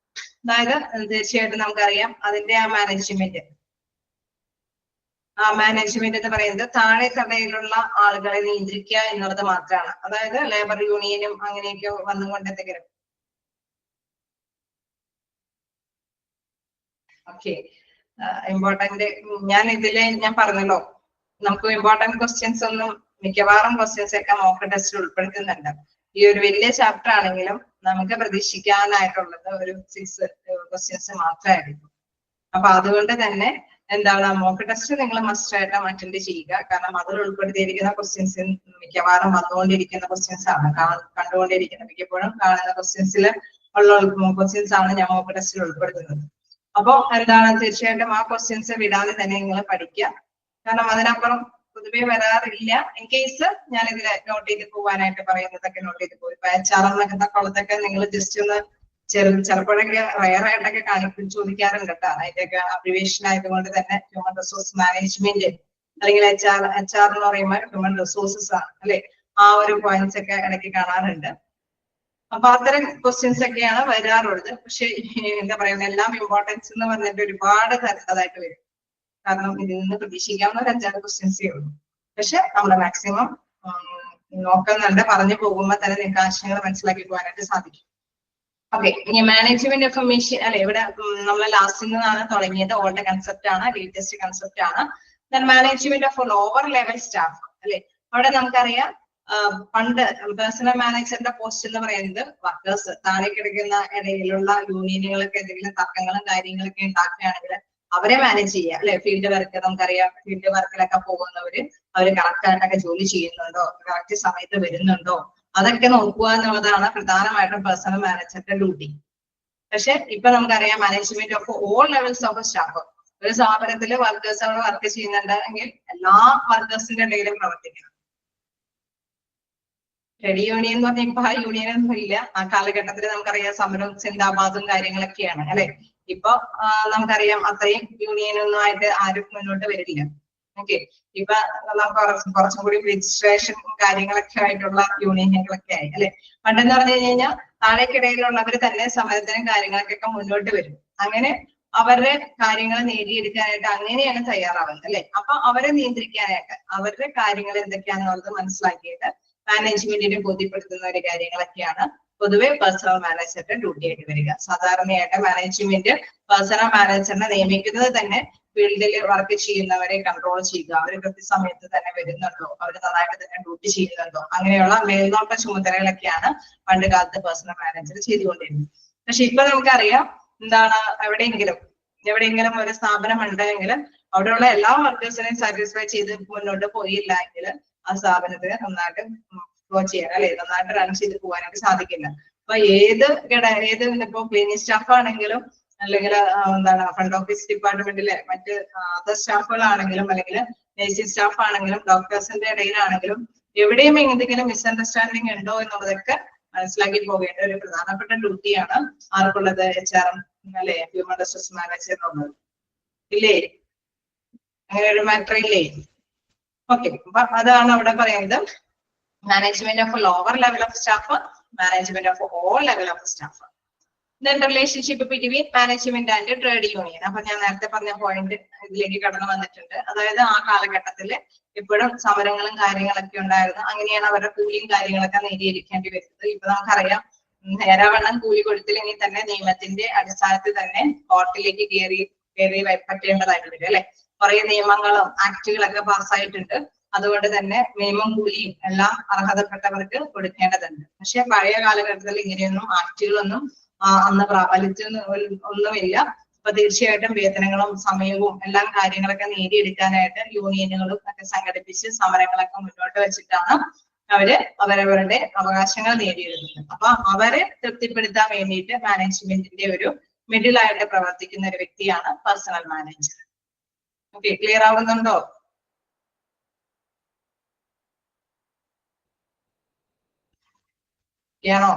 അതായത് തീർച്ചയായിട്ടും നമുക്കറിയാം അതിന്റെ ആ മാനേജ്മെന്റ് എന്ന് പറയുന്നത് താഴെ തടയിലുള്ള ആളുകളെ നിയന്ത്രിക്കുക എന്നുള്ളത് മാത്രമാണ്. അതായത് ലേബർ യൂണിയനും അങ്ങനെയൊക്കെ വന്നുകൊണ്ട് എന്തെങ്കിലും ഓക്കെ ഇമ്പോർട്ടന്റ് ഞാൻ പറഞ്ഞല്ലോ നമുക്ക് ഇമ്പോർട്ടന്റ് ക്വസ്റ്റ്യൻസ് ഒന്നും മിക്കവാറും ക്വസ്റ്റ്യൻസ് ഒക്കെ മോക്ക് ടെസ്റ്റിൽ ഉൾപ്പെടുത്തുന്നുണ്ട്. ഈ ഒരു വലിയ ചാപ്റ്റർ ആണെങ്കിലും നമുക്ക് പ്രതീക്ഷിക്കാനായിട്ടുള്ളത് ഒരു 6 ക്വസ്റ്റ്യൻസ് മാത്രമായിരിക്കും. അപ്പൊ അതുകൊണ്ട് തന്നെ എന്താണ് മോക്ക് ടെസ്റ്റ് നിങ്ങൾ മസ്റ്റ് ആയിട്ടും അറ്റൻഡ് ചെയ്യുക. കാരണം അതിൽ ഉൾപ്പെടുത്തിയിരിക്കുന്ന ക്വസ്റ്റ്യൻസ് മിക്കവാറും വന്നുകൊണ്ടിരിക്കുന്ന ക്വസ്റ്റ്യൻസ് ആണ്, കണ്ടുകൊണ്ടിരിക്കുന്ന മിക്കപ്പോഴും കാണുന്ന ക്വസ്റ്റ്യൻസിൽ ഉള്ള ക്വസ്റ്റ്യൻസ് ആണ് ഞാൻ മോക്ക് ടെസ്റ്റിൽ ഉൾപ്പെടുത്തുന്നത്. അപ്പൊ എന്താണ് തീർച്ചയായിട്ടും ആ ക്വസ്റ്റ്യൻസ് വിടാതെ തന്നെ നിങ്ങൾ പഠിക്കുക. കാരണം അതിനപ്പുറം പൊതുവെ വരാറില്ല. ഇൻ കേസ് ഞാൻ ഇതിൽ നോട്ട് ചെയ്ത് പോകാനായിട്ട് പറയുന്നതൊക്കെ നോട്ട് ചെയ്ത് പോകും. ഇപ്പൊ HRM എന്നൊക്കെ കൊള്ളത്തൊക്കെ നിങ്ങൾ ജസ്റ്റ് ഒന്ന് ചിലപ്പോഴൊക്കെ റയറായിട്ടൊക്കെ ചോദിക്കാറുണ്ട് കേട്ടോ. അതിന്റെയൊക്കെ അബ്രിവേഷൻ ആയതുകൊണ്ട് തന്നെ ഹ്യൂമൻ റിസോഴ്സ് മാനേജ്മെന്റ് അല്ലെങ്കിൽ HR എന്ന് പറയുമ്പോൾ ഹ്യൂമൻ റിസോഴ്സസ് ആണ് അല്ലെ, ആ ഒരു പോയിന്റ്സ് ഒക്കെ ഇടയ്ക്ക് കാണാറുണ്ട്. അപ്പൊ അത്തരം ക്വസ്റ്റ്യൻസ് ഒക്കെയാണ് വരാറുള്ളത്. പക്ഷെ എന്താ പറയുക, എല്ലാം ഇമ്പോർട്ടൻസ് എന്ന് പറഞ്ഞിട്ട് ഒരുപാട് തരത്തതായിട്ട് വരും. കാരണം ഇതിൽ നിന്ന് പ്രതീക്ഷിക്കാവുന്ന ഒരു 5-6 ക്വസ്റ്റ്യൻസേ ഉള്ളൂ. പക്ഷെ നമ്മൾ മാക്സിമം നോക്കുന്നുണ്ട്. പറഞ്ഞു പോകുമ്പോൾ തന്നെ നിങ്ങൾക്ക് ആശയങ്ങൾ മനസ്സിലാക്കി പോകാനായിട്ട് സാധിക്കും. ഓക്കെ, ഇനി മാനേജ്മെന്റ് ഇൻഫർമേഷൻ അല്ലെ, ഇവിടെ നമ്മൾ ലാസ്റ്റിൽ നിന്നാണ് തുടങ്ങിയത്. ഓൾഡ് കൺസെപ്റ്റ് ആണ്, ലേറ്റസ്റ്റ് കൺസെപ്റ്റ് ആണ്. Management of lower level staff അല്ലെ, അവിടെ നമുക്കറിയാം പണ്ട് പേഴ്സണൽ മാനേജറിന്റെ പോസ്റ്റ് എന്ന് പറയുന്നത് വർക്കേഴ്സ് താഴെ കിടക്കുന്ന ഇടയിലുള്ള യൂണിയനുകളൊക്കെ എന്തെങ്കിലും തർക്കങ്ങളും കാര്യങ്ങളൊക്കെ ഉണ്ടാക്കുകയാണെങ്കിൽ അവരെ മാനേജ് ചെയ്യുക അല്ലെ. ഫീൽഡ് വർക്ക് നമുക്കറിയാം, ഫീൽഡ് വർക്കിലൊക്കെ പോകുന്നവര് അവര് കറക്റ്റ് ആയിട്ടൊക്കെ ജോലി ചെയ്യുന്നുണ്ടോ, കറക്റ്റ് സമയത്ത് വരുന്നുണ്ടോ, അതൊക്കെ നോക്കുക എന്നുള്ളതാണ് പ്രധാനമായിട്ടും പേഴ്സണൽ മാനേജറിന്റെ ഡ്യൂട്ടി. പക്ഷെ ഇപ്പൊ നമുക്കറിയാം management of all levels of staff, ഒരു സ്ഥാപനത്തിൽ വർക്കേഴ്സ് അവിടെ വർക്ക് ചെയ്യുന്നുണ്ടെങ്കിൽ എല്ലാ വർക്കേഴ്സിന്റെ ഇടയിലും പ്രവർത്തിക്കണം. ട്രേഡ് യൂണിയൻ എന്ന് പറഞ്ഞാൽ ഇപ്പൊ ആ യൂണിയൻ ഒന്നും ഇല്ല. ആ കാലഘട്ടത്തിൽ നമുക്കറിയാം സമരവും സിന്ദാബാദും കാര്യങ്ങളൊക്കെയാണ് അല്ലെ. ഇപ്പൊ നമുക്കറിയാം അത്രയും യൂണിയനൊന്നും ആയിട്ട് ആരും മുന്നോട്ട് വരില്ല. ഓക്കെ, ഇപ്പൊ നമുക്ക് കുറച്ചും കൂടി രജിസ്ട്രേഷൻ കാര്യങ്ങളൊക്കെ ആയിട്ടുള്ള യൂണിയനുകളൊക്കെ ആയി അല്ലെ. പണ്ടെന്ന് പറഞ്ഞു കഴിഞ്ഞാൽ താഴേക്കിടയിലുള്ളവര് തന്നെ സമരത്തിനും കാര്യങ്ങൾക്കൊക്കെ മുന്നോട്ട് വരും. അങ്ങനെ അവരുടെ കാര്യങ്ങൾ നേടിയെടുക്കാനായിട്ട് അങ്ങനെയാണ് തയ്യാറാവുന്നത് അല്ലെ. അപ്പൊ അവരെ നിയന്ത്രിക്കാനായിട്ട് അവരുടെ കാര്യങ്ങൾ എന്തൊക്കെയാണെന്നുള്ളത് മനസ്സിലാക്കിയിട്ട് മാനേജ്മെന്റിനെ ബോധ്യപ്പെടുത്തുന്ന ഒരു കാര്യങ്ങളൊക്കെയാണ് പൊതുവെ പേഴ്സണൽ മാനേജറിന്റെ ഡ്യൂട്ടി ആയിട്ട് വരിക. സാധാരണയായിട്ട് മാനേജ്മെന്റ് പേഴ്സണൽ മാനേജറിനെ നിയമിക്കുന്നത് തന്നെ ഫീൽഡിൽ വർക്ക് ചെയ്യുന്നവരെ കൺട്രോൾ ചെയ്യുക, അവർ കൃത്യസമയത്ത് തന്നെ വരുന്നുണ്ടോ, അവർ നന്നായിട്ട് തന്നെ ഡ്യൂട്ടി ചെയ്യുന്നുണ്ടോ, അങ്ങനെയുള്ള മേൽനോട്ട ചുമതലകളൊക്കെയാണ് പണ്ട് കാലത്ത് പേഴ്സണൽ മാനേജർ ചെയ്തുകൊണ്ടിരുന്നത്. പക്ഷെ ഇപ്പൊ നമുക്കറിയാം എന്താണ്, എവിടെയെങ്കിലും ഒരു സ്ഥാപനം ഉണ്ടെങ്കിൽ അവിടെയുള്ള എല്ലാ വർക്കേഴ്സിനെയും സാറ്റിസ്ഫൈ ചെയ്ത് മുന്നോട്ട് പോയില്ല എങ്കിൽ ആ സ്ഥാപനത്തിന് നന്നായിട്ട് ഫ്ലോ ചെയ്യാൻ അല്ലെ, നന്നായിട്ട് റൺ ചെയ്ത് പോകാനായിട്ട് സാധിക്കില്ല. അപ്പൊ ഏത് ഇപ്പൊ ക്ലീനിങ് സ്റ്റാഫ് ആണെങ്കിലും അല്ലെങ്കിൽ എന്താണ് ഫ്രണ്ട് ഓഫീസ് ഡിപ്പാർട്ട്മെന്റിലെ മറ്റ് അതർ സ്റ്റാഫുകളാണെങ്കിലും അല്ലെങ്കിൽ നേഴ്സിംഗ് സ്റ്റാഫ് ആണെങ്കിലും ഡോക്ടേഴ്സിന്റെ ഇടയിലാണെങ്കിലും എവിടെയും എന്തെങ്കിലും മിസ്അണ്ടർസ്റ്റാൻഡിങ് ഉണ്ടോ എന്നുള്ളതൊക്കെ മനസ്സിലാക്കി പോകേണ്ട ഒരു പ്രധാനപ്പെട്ട ഡ്യൂട്ടിയാണ് ആർക്കുള്ളത്, HRM അല്ലെ, ഹ്യൂമൻ റിസോഴ്സ് മാനേജർ എന്നുള്ളത് ഇല്ലേ. അങ്ങനെ ഒരു മാറ്റർ ഇല്ലേ? ഓക്കെ, അപ്പൊ അതാണ് അവിടെ പറയുന്നത്. Management of lower level of staff, management of all level of staff. Then relationship between management and trade union. അപ്പൊ ഞാൻ നേരത്തെ പറഞ്ഞ പോയിന്റ് ഇതിലേക്ക് കടന്നു വന്നിട്ടുണ്ട്. അതായത് ആ കാലഘട്ടത്തിൽ ഇപ്പോഴും സമരങ്ങളും കാര്യങ്ങളൊക്കെ ഉണ്ടായിരുന്നു. അങ്ങനെയാണ് അവരുടെ കൂലിയും കാര്യങ്ങളൊക്കെ നേടിയിരിക്കേണ്ടി വരുന്നത്. ഇപ്പൊ നമുക്കറിയാം, നേരാവണ്ണം കൂലി കൊടുത്തില്ലെങ്കിൽ തന്നെ നിയമത്തിന്റെ അടിസ്ഥാനത്തിൽ തന്നെ കോർട്ടിലേക്ക് കയറി പറ്റേണ്ടതായിട്ട് വരും അല്ലെ. കുറെ നിയമങ്ങളും ആക്ടുകളൊക്കെ പാസ്സായിട്ടുണ്ട്. അതുകൊണ്ട് തന്നെ മിനിമം കൂലിയും എല്ലാം അർഹതപ്പെട്ടവർക്ക് കൊടുക്കേണ്ടതുണ്ട്. പക്ഷെ പഴയ കാലഘട്ടത്തിൽ ഇങ്ങനെയൊന്നും ആക്ടുകളൊന്നും അന്ന് പ്രാബല്യത്തിൽ ഒന്നുമില്ല. അപ്പൊ തീർച്ചയായിട്ടും വേതനങ്ങളും സമയവും എല്ലാം കാര്യങ്ങളൊക്കെ നേടിയെടുക്കാനായിട്ട് യൂണിയനുകളും ഒക്കെ സംഘടിപ്പിച്ച് സമരങ്ങളൊക്കെ മുന്നോട്ട് വെച്ചിട്ടാണ് അവരവരുടെ അവകാശങ്ങൾ നേടിയെടുക്കുന്നത്. അപ്പൊ അവരെ തൃപ്തിപ്പെടുത്താൻ വേണ്ടിയിട്ട് മാനേജ്മെന്റിന്റെ ഒരു മിഡിൽ ആയിട്ട് പ്രവർത്തിക്കുന്ന ഒരു വ്യക്തിയാണ് പേഴ്സണൽ മാനേജർ. ഓക്കെ, ക്ലിയർ ആവുന്നുണ്ടോ? ആണോ?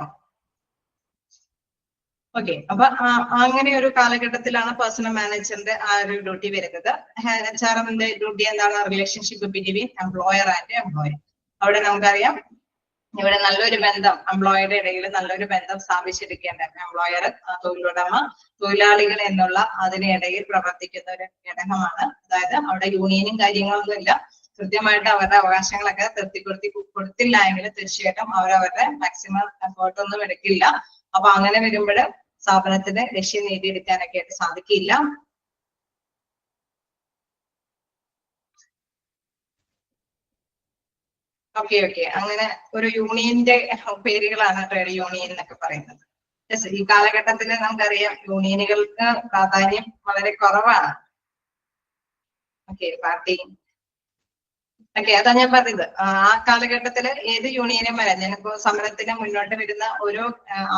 ഓക്കെ, അപ്പൊ അങ്ങനെ ഒരു കാലഘട്ടത്തിലാണ് പേഴ്സണൽ മാനേജറിന്റെ ആ ഒരു ഡ്യൂട്ടി വരുന്നത്. HRMന്റെ ഡ്യൂട്ടി എന്താണ്? Relationship between employer and employee. അവിടെ നമുക്കറിയാം, ഇവിടെ നല്ലൊരു ബന്ധം എംപ്ലോയിയുടെ ഇടയിൽ നല്ലൊരു ബന്ധം സ്ഥാപിച്ചെടുക്കേണ്ട എംപ്ലോയർ, തൊഴിലുടമ, തൊഴിലാളികൾ എന്നുള്ള അതിനിടയിൽ പ്രവർത്തിക്കുന്ന ഒരു ഘടകമാണ്. അതായത് അവിടെ യൂണിയനും കാര്യങ്ങളൊന്നും ഇല്ല. കൃത്യമായിട്ട് അവരുടെ അവകാശങ്ങളൊക്കെ കൊടുത്തില്ല എങ്കിൽ തീർച്ചയായിട്ടും അവരവരുടെ മാക്സിമം എഫേർട്ട് ഒന്നും എടുക്കില്ല. അപ്പൊ അങ്ങനെ വരുമ്പോൾ സ്ഥാപനത്തിന് ലക്ഷ്യം നേടിയെടുക്കാനൊക്കെ ആയിട്ട് സാധിക്കില്ല. ഓക്കെ, അങ്ങനെ ഒരു യൂണിയന്റെ പേരുകളാണ് ട്രേഡ് യൂണിയൻ എന്നൊക്കെ പറയുന്നത്. ഈ കാലഘട്ടത്തിൽ നമുക്കറിയാം യൂണിയനുകൾക്ക് പ്രാധാന്യം വളരെ കുറവാണ്. പാർട്ടി അതാ ഞാൻ പറഞ്ഞത്. ആ കാലഘട്ടത്തില് ഏത് യൂണിയനും വരാം. ഞാനിപ്പോ സമരത്തിന് മുന്നോട്ട് വരുന്ന ഓരോ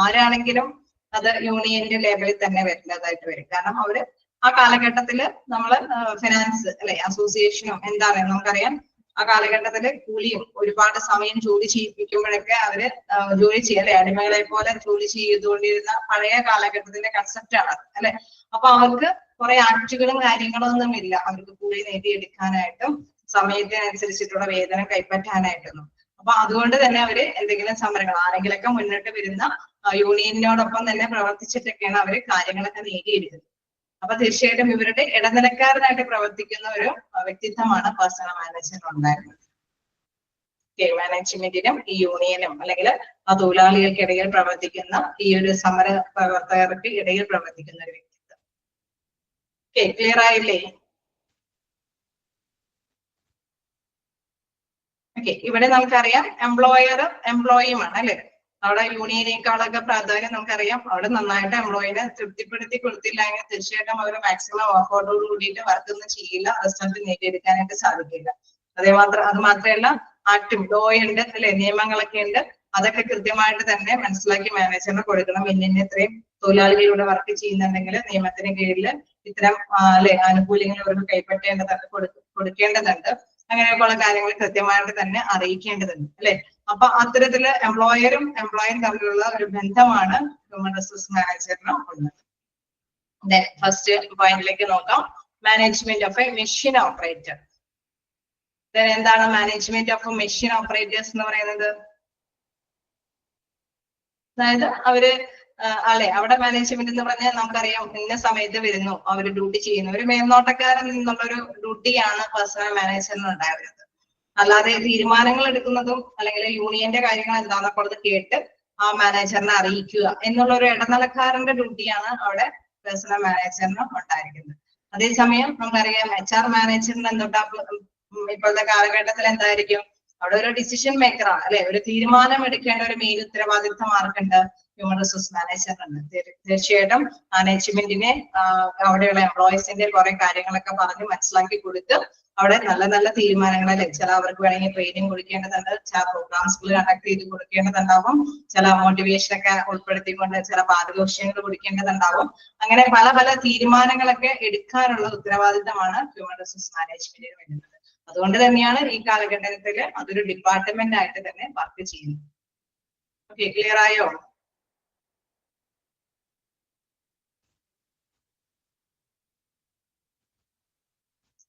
ആരാണെങ്കിലും അത് യൂണിയന്റെ ലേബലിൽ തന്നെ വരുന്നതായിട്ട് വരും. കാരണം അവര് ആ കാലഘട്ടത്തില് നമ്മള് ഫിനാൻസ് അല്ലെ, അസോസിയേഷനും എന്താണ് നമുക്കറിയാം. ആ കാലഘട്ടത്തില് കൂലിയും ഒരുപാട് സമയം ജോലി ചെയ്യിപ്പിക്കുമ്പോഴൊക്കെ അവര് ജോലി ചെയ്യല്ലേ, അടിമകളെ പോലെ ജോലി ചെയ്തുകൊണ്ടിരുന്ന പഴയ കാലഘട്ടത്തിന്റെ കൺസെപ്റ്റ് ആണ് അല്ലെ. അപ്പൊ അവർക്ക് കുറെ ആക്ടുകളും കാര്യങ്ങളും ഒന്നും ഇല്ല. അവർക്ക് കൂലി നേടിയെടുക്കാനായിട്ടും സമയത്തിനനുസരിച്ചിട്ടുള്ള വേതനം കൈപ്പറ്റാനായിട്ടൊന്നും. അപ്പൊ അതുകൊണ്ട് തന്നെ അവര് എന്തെങ്കിലും സമരങ്ങൾ ആരെങ്കിലൊക്കെ മുന്നോട്ട് വരുന്ന യൂണിയനോടൊപ്പം തന്നെ പ്രവർത്തിച്ചിട്ടൊക്കെയാണ് അവര് കാര്യങ്ങളൊക്കെ നേടിയെടുക്കുന്നത്. അപ്പൊ തീർച്ചയായിട്ടും ഇവരുടെ ഇടനിലക്കാരനായിട്ട് പ്രവർത്തിക്കുന്ന ഒരു വ്യക്തിത്വമാണ് പേഴ്സണൽ മാനേജർ ഉണ്ടായിരുന്നത്. മാനേജ്മെന്റിനും ഈ യൂണിയനും അല്ലെങ്കിൽ തൊഴിലാളികൾക്കിടയിൽ പ്രവർത്തിക്കുന്ന ഈ ഒരു സമര പ്രവർത്തകർക്ക് ഇടയിൽ പ്രവർത്തിക്കുന്ന ഒരു വ്യക്തിത്വം. ക്ലിയർ ആയില്ലേ? ഇവിടെ നമുക്കറിയാം എംപ്ലോയറും എംപ്ലോയിയുമാണ് അല്ലെ. അവിടെ യൂണിയനേക്കാളൊക്കെ പ്രാധാന്യം നമുക്കറിയാം. അവിടെ നന്നായിട്ട് എംപ്ലോയിനെ തൃപ്തിപ്പെടുത്തി കൊടുത്തില്ല എങ്കിൽ തീർച്ചയായിട്ടും അവർ മാക്സിമം എഫോർട്ടോട് കൂടിയിട്ട് വർക്ക് ഒന്നും ചെയ്യില്ല, റിസൾട്ട് നേടിയെടുക്കാനായിട്ട് സാധിക്കില്ല. അത് മാത്രമല്ല ആക്ടും ലോ ഉണ്ട് അല്ലെ, നിയമങ്ങളൊക്കെ ഉണ്ട്. അതൊക്കെ കൃത്യമായിട്ട് തന്നെ മനസ്സിലാക്കി മാനേജറിന് കൊടുക്കണം. ഇന്ന ഇത്രയും തൊഴിലാളികളിലൂടെ വർക്ക് ചെയ്യുന്നുണ്ടെങ്കിൽ നിയമത്തിന് കീഴിൽ ഇത്തരം ആനുകൂല്യങ്ങൾ അവർക്ക് കൈപ്പറ്റേണ്ടതുണ്ട്, കൊടുക്കേണ്ടതുണ്ട്. അങ്ങനെയൊക്കെയുള്ള കാര്യങ്ങൾ കൃത്യമായിട്ട് തന്നെ അറിയിക്കേണ്ടതുണ്ട് അല്ലെ. അപ്പൊ അത്തരത്തില് എംപ്ലോയറും എംപ്ലോയിയും തമ്മിലുള്ള ഒരു ബന്ധമാണ് ഹ്യൂമൻ റിസോഴ്സ് മാനേജറിന് ഉള്ളത്. ഫസ്റ്റ് പോയിന്റിലേക്ക് നോക്കാം. Management of A machine operator. എന്താണ് മാനേജ്മെന്റ് ഓഫ് മെഷീൻ ഓപ്പറേറ്റേഴ്സ് എന്ന് പറയുന്നത്? അതായത് അവര് അവിടെ മാനേജ്മെന്റ് എന്ന് പറഞ്ഞാൽ നമുക്കറിയാം ഇന്ന സമയത്ത് വരുന്നു, അവർ ഡ്യൂട്ടി ചെയ്യുന്നു. ഒരു മേൽനോട്ടക്കാരൻ നിന്നുള്ളൊരു ഡ്യൂട്ടിയാണ് പേഴ്സണൽ മാനേജറിന് ഉണ്ടായിരുന്നത്. അല്ലാതെ തീരുമാനങ്ങൾ എടുക്കുന്നതും അല്ലെങ്കിൽ യൂണിയന്റെ കാര്യങ്ങൾ എന്താണെന്നൊക്കെ ഉള്ളത് കേട്ട് ആ മാനേജറിനെ അറിയിക്കുക എന്നുള്ള ഒരു ഇടനിലക്കാരന്റെ ഡ്യൂട്ടിയാണ് അവിടെ പേഴ്സണൽ മാനേജറിന് ഉണ്ടായിരിക്കുന്നത്. അതേസമയം നമുക്കറിയാം HR മാനേജറിന് എന്തുണ്ടാ ഇപ്പോഴത്തെ കാലഘട്ടത്തിൽ എന്തായിരിക്കും? അവിടെ ഒരു ഡിസിഷൻ മേക്കറാണ് അല്ലെ. ഒരു തീരുമാനം എടുക്കേണ്ട ഒരു മെയിൻ ഉത്തരവാദിത്വം ആർക്കുണ്ട്? Human resource മാനേജറിനുണ്ട്. തീർച്ചയായിട്ടും മാനേജ്മെന്റിനെ അവിടെയുള്ള എംപ്ലോയീസിന്റെ കുറെ കാര്യങ്ങളൊക്കെ പറഞ്ഞ് മനസ്സിലാക്കി കൊടുത്ത് അവിടെ നല്ല നല്ല തീരുമാനങ്ങൾ അല്ലെ. ചില അവർക്ക് വേണമെങ്കിൽ ട്രെയിനിങ് കൊടുക്കേണ്ടതുണ്ട്, ചില പ്രോഗ്രാംസുകൾ കണ്ടക്ട് ചെയ്ത് കൊടുക്കേണ്ടതുണ്ടാവും, ചില മോട്ടിവേഷൻ ഒക്കെ ഉൾപ്പെടുത്തിക്കൊണ്ട് ചില പാരിതോഷികങ്ങൾ കൊടുക്കേണ്ടതുണ്ടാവും. അങ്ങനെ പല പല തീരുമാനങ്ങളൊക്കെ എടുക്കാനുള്ള ഉത്തരവാദിത്തമാണ് ഹ്യൂമൻ റിസോഴ്സ് മാനേജ്മെന്റിന് വരുന്നത്. അതുകൊണ്ട് തന്നെയാണ് ഈ കാലഘട്ടത്തിൽ അതൊരു ഡിപ്പാർട്ട്മെന്റ് ആയിട്ട് തന്നെ വർക്ക് ചെയ്യുന്നത്. ക്ലിയർ ആയോ?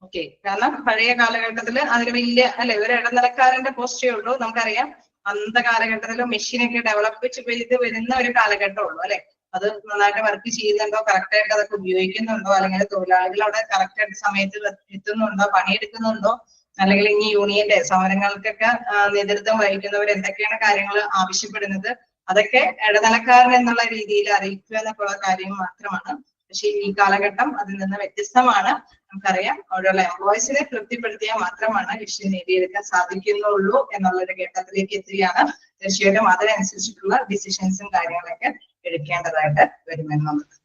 ഓക്കെ, കാരണം പഴയ കാലഘട്ടത്തിൽ അതിന് വലിയ അല്ലെ ഒരു ഇടനിലക്കാരന്റെ പോസ്റ്റേ ഉള്ളൂ. നമുക്കറിയാം അന്നത്തെ കാലഘട്ടത്തിൽ മെഷീനൊക്കെ ഡെവലപ്പ് ചെയ്ത് വരുന്ന ഒരു കാലഘട്ടം ഉള്ളൂ അല്ലെ. അത് നന്നായിട്ട് വർക്ക് ചെയ്യുന്നുണ്ടോ, കറക്റ്റ് ആയിട്ട് അതൊക്കെ ഉപയോഗിക്കുന്നുണ്ടോ, അല്ലെങ്കിൽ തൊഴിലാളികൾ അവിടെ കറക്റ്റ് ആയിട്ട് സമയത്ത് എത്തുന്നുണ്ടോ, പണിയെടുക്കുന്നുണ്ടോ, അല്ലെങ്കിൽ ഇനി യൂണിയന്റെ സമരങ്ങൾക്കൊക്കെ നേതൃത്വം വഹിക്കുന്നവർ എന്തൊക്കെയാണ് കാര്യങ്ങൾ ആവശ്യപ്പെടുന്നത്, അതൊക്കെ ഇടനിലക്കാരൻ എന്നുള്ള രീതിയിൽ അറിയിക്കുക എന്നൊക്കെയുള്ള കാര്യം മാത്രമാണ്. പക്ഷെ ഈ കാലഘട്ടം അതിൽ നിന്ന് വ്യത്യസ്തമാണ്. നമുക്കറിയാം അവിടെയുള്ള എംപ്ലോയീസിനെ തൃപ്തിപ്പെടുത്തിയാൽ മാത്രമാണ് ലക്ഷ്യം നേടിയെടുക്കാൻ സാധിക്കുന്നുള്ളൂ എന്നുള്ളൊരു ഘട്ടത്തിലേക്ക് എത്തുകയാണ്. തീർച്ചയായിട്ടും അതിനനുസരിച്ചിട്ടുള്ള ഡിസിഷൻസും കാര്യങ്ങളൊക്കെ എടുക്കേണ്ടതായിട്ട് വരുമെന്നുള്ളത്.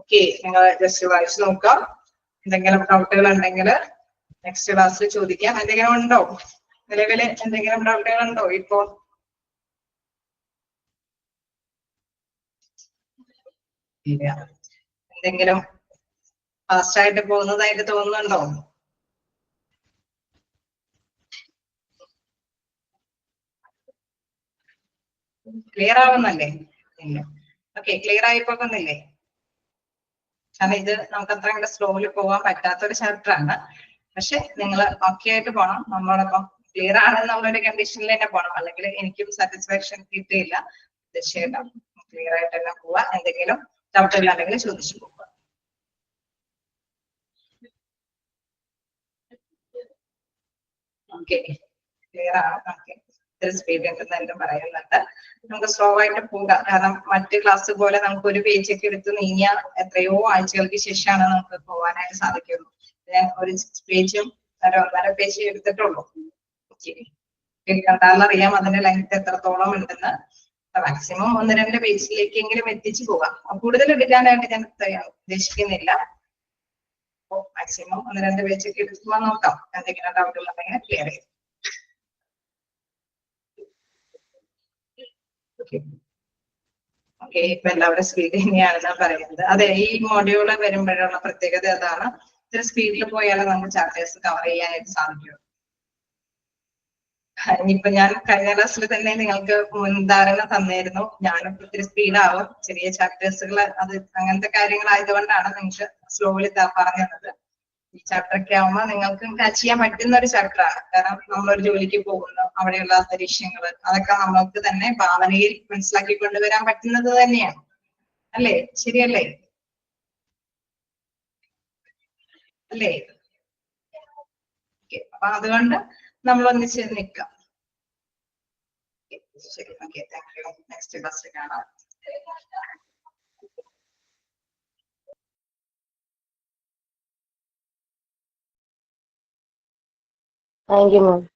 ഓക്കെ, നിങ്ങൾ ജസ്റ്റ് വായിച്ചു നോക്കാം. എന്തെങ്കിലും ഡൗട്ടുകൾ ഉണ്ടെങ്കിൽ നെക്സ്റ്റ് ക്ലാസ്സിൽ ചോദിക്കാം. എന്തെങ്കിലും ഉണ്ടോ? നിലവിൽ എന്തെങ്കിലും ഡൗട്ടുകൾ ഉണ്ടോ ഇപ്പോ? ഇല്ല. എന്തെങ്കിലും ഫാസ്റ്റ് ആയിട്ട് പോകുന്നതായിട്ട് തോന്നുന്നുണ്ടോ? ക്ലിയർ ആവുന്നല്ലേ? ഇല്ല. ഓക്കെ, ക്ലിയർ ആയി പോകുന്നില്ലേ? കാരണം ഇത് നമുക്ക് അത്ര കൂടെ സ്ലോയിൽ പോകാൻ പറ്റാത്തൊരു ചാപ്റ്റർ ആണ്. പക്ഷെ നിങ്ങൾ ഓക്കെ ആയിട്ട് പോകണം. നമ്മളോടൊപ്പം ക്ലിയർ ആണെന്നുള്ളൊരു കണ്ടീഷനിൽ തന്നെ പോകണം, അല്ലെങ്കിൽ എനിക്കും സാറ്റിസ്ഫാക്ഷൻ കിട്ടിയില്ല. തീർച്ചയായിട്ടും ക്ലിയർ ആയിട്ട് തന്നെ പോവാ. എന്തെങ്കിലും ഡൗട്ട് ഇല്ലാണ്ടെങ്കിൽ ചോദിച്ചു പോവുക. ഓക്കെ, ക്ലിയർ ആണ്. ഓക്കെ, ഇത്തിരി സ്പീഡ് ഉണ്ടെന്ന് എല്ലാം പറയുന്നുണ്ട്. നമുക്ക് സ്ലോ ആയിട്ട് പോകാം. കാരണം മറ്റ് ക്ലാസ് പോലെ നമുക്ക് ഒരു പേജ് ഒക്കെ എടുത്ത് നീങ്ങിയാൽ എത്രയോ ആഴ്ചകൾക്ക് ശേഷമാണ് നമുക്ക് പോകാനായിട്ട് സാധിക്കുള്ളൂ. ഞാൻ ഒരു പേജും ഒരു 1.5 പേജ് എടുത്തിട്ടുള്ളൂ. കണ്ടാലറിയാം അതിന്റെ ലെങ്ത് എത്രത്തോളം ഉണ്ടെന്ന്. മാക്സിമം 1-2 പേജിലേക്കെങ്കിലും എത്തിച്ചു പോകാം. കൂടുതൽ എടുക്കാനായിട്ട് ഞാൻ ഉദ്ദേശിക്കുന്നില്ല. മാക്സിമം 1-2 പേജൊക്കെ എടുക്കുമ്പോൾ നോക്കാം. എന്തെങ്കിലും ഡൗട്ട് ഉണ്ടെങ്കിൽ ക്ലിയർ ചെയ്യും. ഓക്കെ, ഇപ്പൊ എല്ലാവരും സ്പീഡ് തന്നെയാണെന്നാണ് പറയുന്നത്. അതെ, ഈ മോഡ്യൂള് വരുമ്പോഴുള്ള പ്രത്യേകത അതാണ്. ഇത്ര സ്പീഡിൽ പോയാലേ നമുക്ക് ചാപ്റ്റേഴ്സ് കവർ ചെയ്യാനായിട്ട് സാധിക്കും. ഇനിയിപ്പോ ഞാൻ കഴിഞ്ഞ ക്ലാസ്സിൽ തന്നെ നിങ്ങൾക്ക് മുൻധാരണ തന്നിരുന്നു. ഞാനും ഇത്തിരി സ്പീഡാവും. ചെറിയ ചാപ്റ്റേഴ്സുകൾ അത് അങ്ങനത്തെ കാര്യങ്ങളായതുകൊണ്ടാണ് നിങ്ങൾക്ക് സ്ലോയിൽ പറഞ്ഞത്. ഈ ചാപ്റ്റർ ഒക്കെ ആവുമ്പോൾ നിങ്ങൾക്ക് ടച്ച് ചെയ്യാൻ പറ്റുന്ന ഒരു ചാപ്റ്റർ ആണ്. കാരണം നമ്മളൊരു ജോലിക്ക് പോകുന്നു, അവിടെയുള്ള അന്തരീക്ഷങ്ങൾ അതൊക്കെ നമ്മൾക്ക് തന്നെ ഭാവനയിൽ മനസ്സിലാക്കി കൊണ്ടുവരാൻ പറ്റുന്നത് തന്നെയാണ്. അല്ലേ? ശരിയല്ലേ? അല്ലേ? അപ്പൊ അതുകൊണ്ട് നമ്മൾ ഒന്നിച്ച് നിൽക്കാം. ശരി, ഓക്കെ, താങ്ക് യു. നെക്സ്റ്റ് ക്ലാസ്സിൽ കാണാം. Thank you, ma'am.